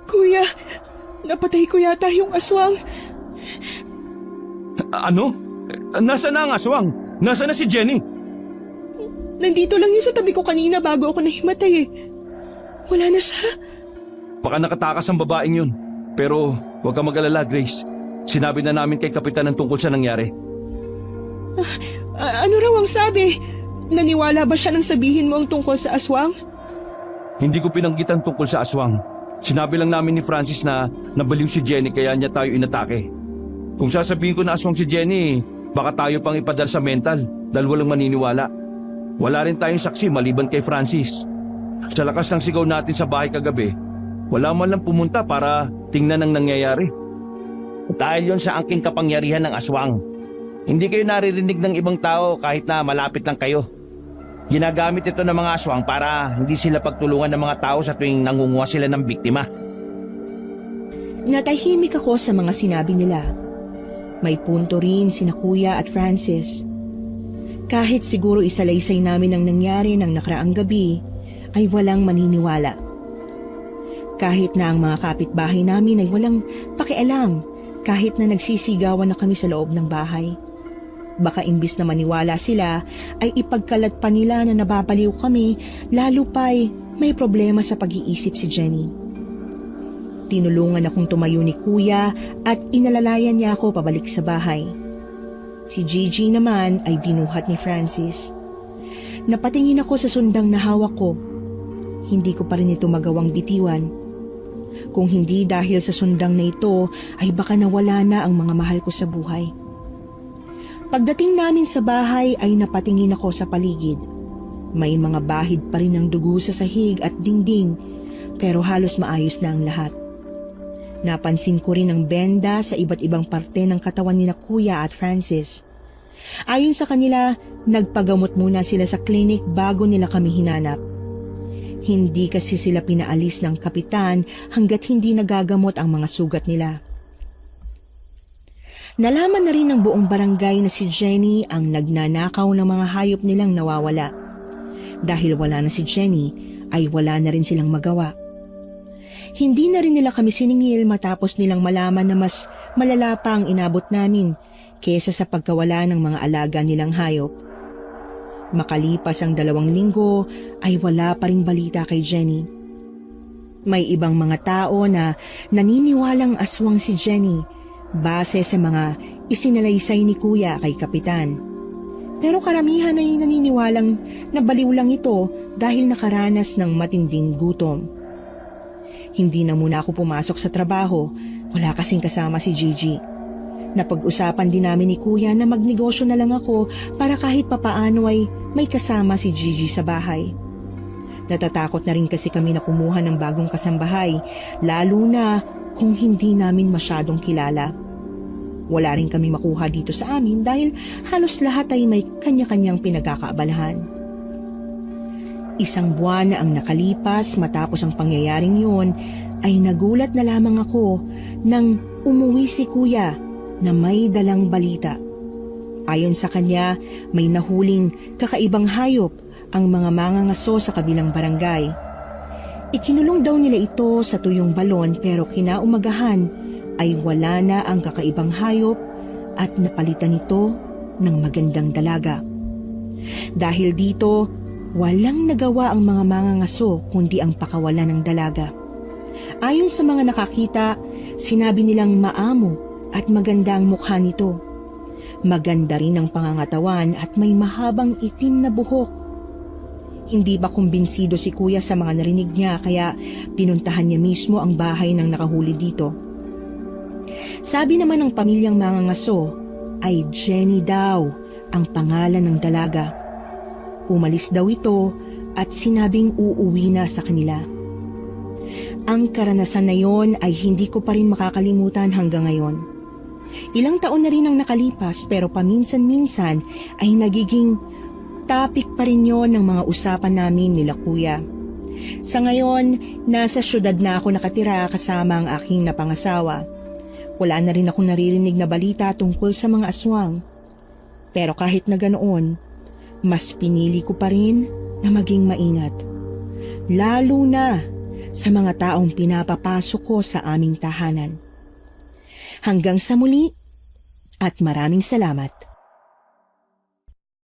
Kuya, napatay ko yata yung aswang. Ano? Nasaan na ang aswang? Nasaan na si Jenny? Nandito lang yun sa tabi ko kanina bago ako nahimatay eh. Wala na siya. Baka nakatakas ang babaeng yun. Pero huwag kang mag-alala, Grace. Sinabi na namin kay Kapitan ang tungkol sa nangyari. Ano raw ang sabi? Naniwala ba siya nang sabihin mo ang tungkol sa aswang? Hindi ko pinanggitan tungkol sa aswang. Sinabi lang namin ni Francis na nabaliw si Jenny kaya niya tayo inatake. Kung sasabihin ko na aswang si Jenny, baka tayo pang ipadala sa mental dahil walang maniniwala. Wala rin tayong saksi maliban kay Francis. Sa lakas ng sigaw natin sa bahay kagabi, wala man lang pumunta para tingnan ang nangyayari. Dahil yon sa angking kapangyarihan ng aswang. Hindi kayo naririnig ng ibang tao kahit na malapit lang kayo. Ginagamit ito ng mga aswang para hindi sila pagtulungan ng mga tao sa tuwing nangunguha sila ng biktima. Natahimik ako sa mga sinabi nila. May punto rin sina Kuya at Francis. Kahit siguro isalaysay namin ang nangyari ng nakaraang gabi, ay walang maniniwala. Kahit na ang mga kapitbahay namin ay walang pakialam kahit na nagsisigawan na kami sa loob ng bahay. Baka imbis na maniwala sila ay ipagkalat pa nila na nababaliw kami lalo pa'y may problema sa pag-iisip si Jenny. Tinulungan akong tumayo ni Kuya at inalalayan niya ako pabalik sa bahay. Si Gigi naman ay binuhat ni Francis. Napatingin ako sa sundang na hawak ko. Hindi ko pa rin ito magawang bitiwan. Kung hindi dahil sa sundang na ito ay baka nawala na ang mga mahal ko sa buhay. Pagdating namin sa bahay ay napatingin ako sa paligid. May mga bahid pa rin ng dugo sa sahig at dingding pero halos maayos na ang lahat. Napansin ko rin ang benda sa iba't ibang parte ng katawan ni na Kuya at Francis. Ayon sa kanila, nagpagamot muna sila sa klinik bago nila kami hinanap. Hindi kasi sila pinaalis ng kapitan hanggat hindi nagagamot ang mga sugat nila. Nalaman na rin ng buong barangay na si Jenny ang nagnanakaw ng mga hayop nilang nawawala. Dahil wala na si Jenny, ay wala na rin silang magawa. Hindi na rin nila kami siningil matapos nilang malaman na mas malala pa ang inabot namin kesa sa pagkawala ng mga alaga nilang hayop. Makalipas ang 2 linggo ay wala pa ring balita kay Jenny. May ibang mga tao na naniniwalang aswang si Jenny base sa mga isinalaysay ni Kuya kay Kapitan. Pero karamihan ay naniniwalang nabaliw lang ito dahil nakaranas ng matinding gutom. Hindi na muna ako pumasok sa trabaho, wala kasing kasama si Gigi. Napag-usapan din namin ni Kuya na magnegosyo na lang ako para kahit papaano ay may kasama si Gigi sa bahay. Natatakot na rin kasi kami na kumuha ng bagong kasambahay, lalo na kung hindi namin masyadong kilala. Wala rin kami makuha dito sa amin dahil halos lahat ay may kanya-kanyang pinagkakaabalahan. 1 buwan na ang nakalipas matapos ang pangyayaring yun ay nagulat na lamang ako nang umuwi si Kuya na may dalang balita. Ayon sa kanya, may nahuling kakaibang hayop ang mga mangangaso sa kabilang barangay. Ikinulong daw nila ito sa tuyong balon pero kinaumagahan ay wala na ang kakaibang hayop at napalitan ito ng magandang dalaga. Dahil dito, walang nagawa ang mga mangangaso kundi ang pakawalan ng dalaga. Ayon sa mga nakakita, sinabi nilang maamo at maganda ang mukha nito. Maganda rin ang pangangatawan at may mahabang itim na buhok. Hindi ba kumbinsido si Kuya sa mga narinig niya kaya pinuntahan niya mismo ang bahay ng nakahuli dito. Sabi naman ng pamilyang mangangaso ay Jenny daw ang pangalan ng dalaga. Umalis daw ito at sinabing uuwi na sa kanila. Ang karanasan na yon ay hindi ko pa rin makakalimutan hanggang ngayon. Ilang taon na rin ang nakalipas pero paminsan-minsan ay nagiging topic pa rin yon ng mga usapan namin nila kuya. Sa ngayon, nasa syudad na ako nakatira kasama ang aking napangasawa. Wala na rin akong naririnig na balita tungkol sa mga aswang. Pero kahit na ganoon, mas pinili ko pa rin na maging maingat. Lalo na sa mga taong pinapapasok ko sa aming tahanan. Hanggang sa muli at maraming salamat.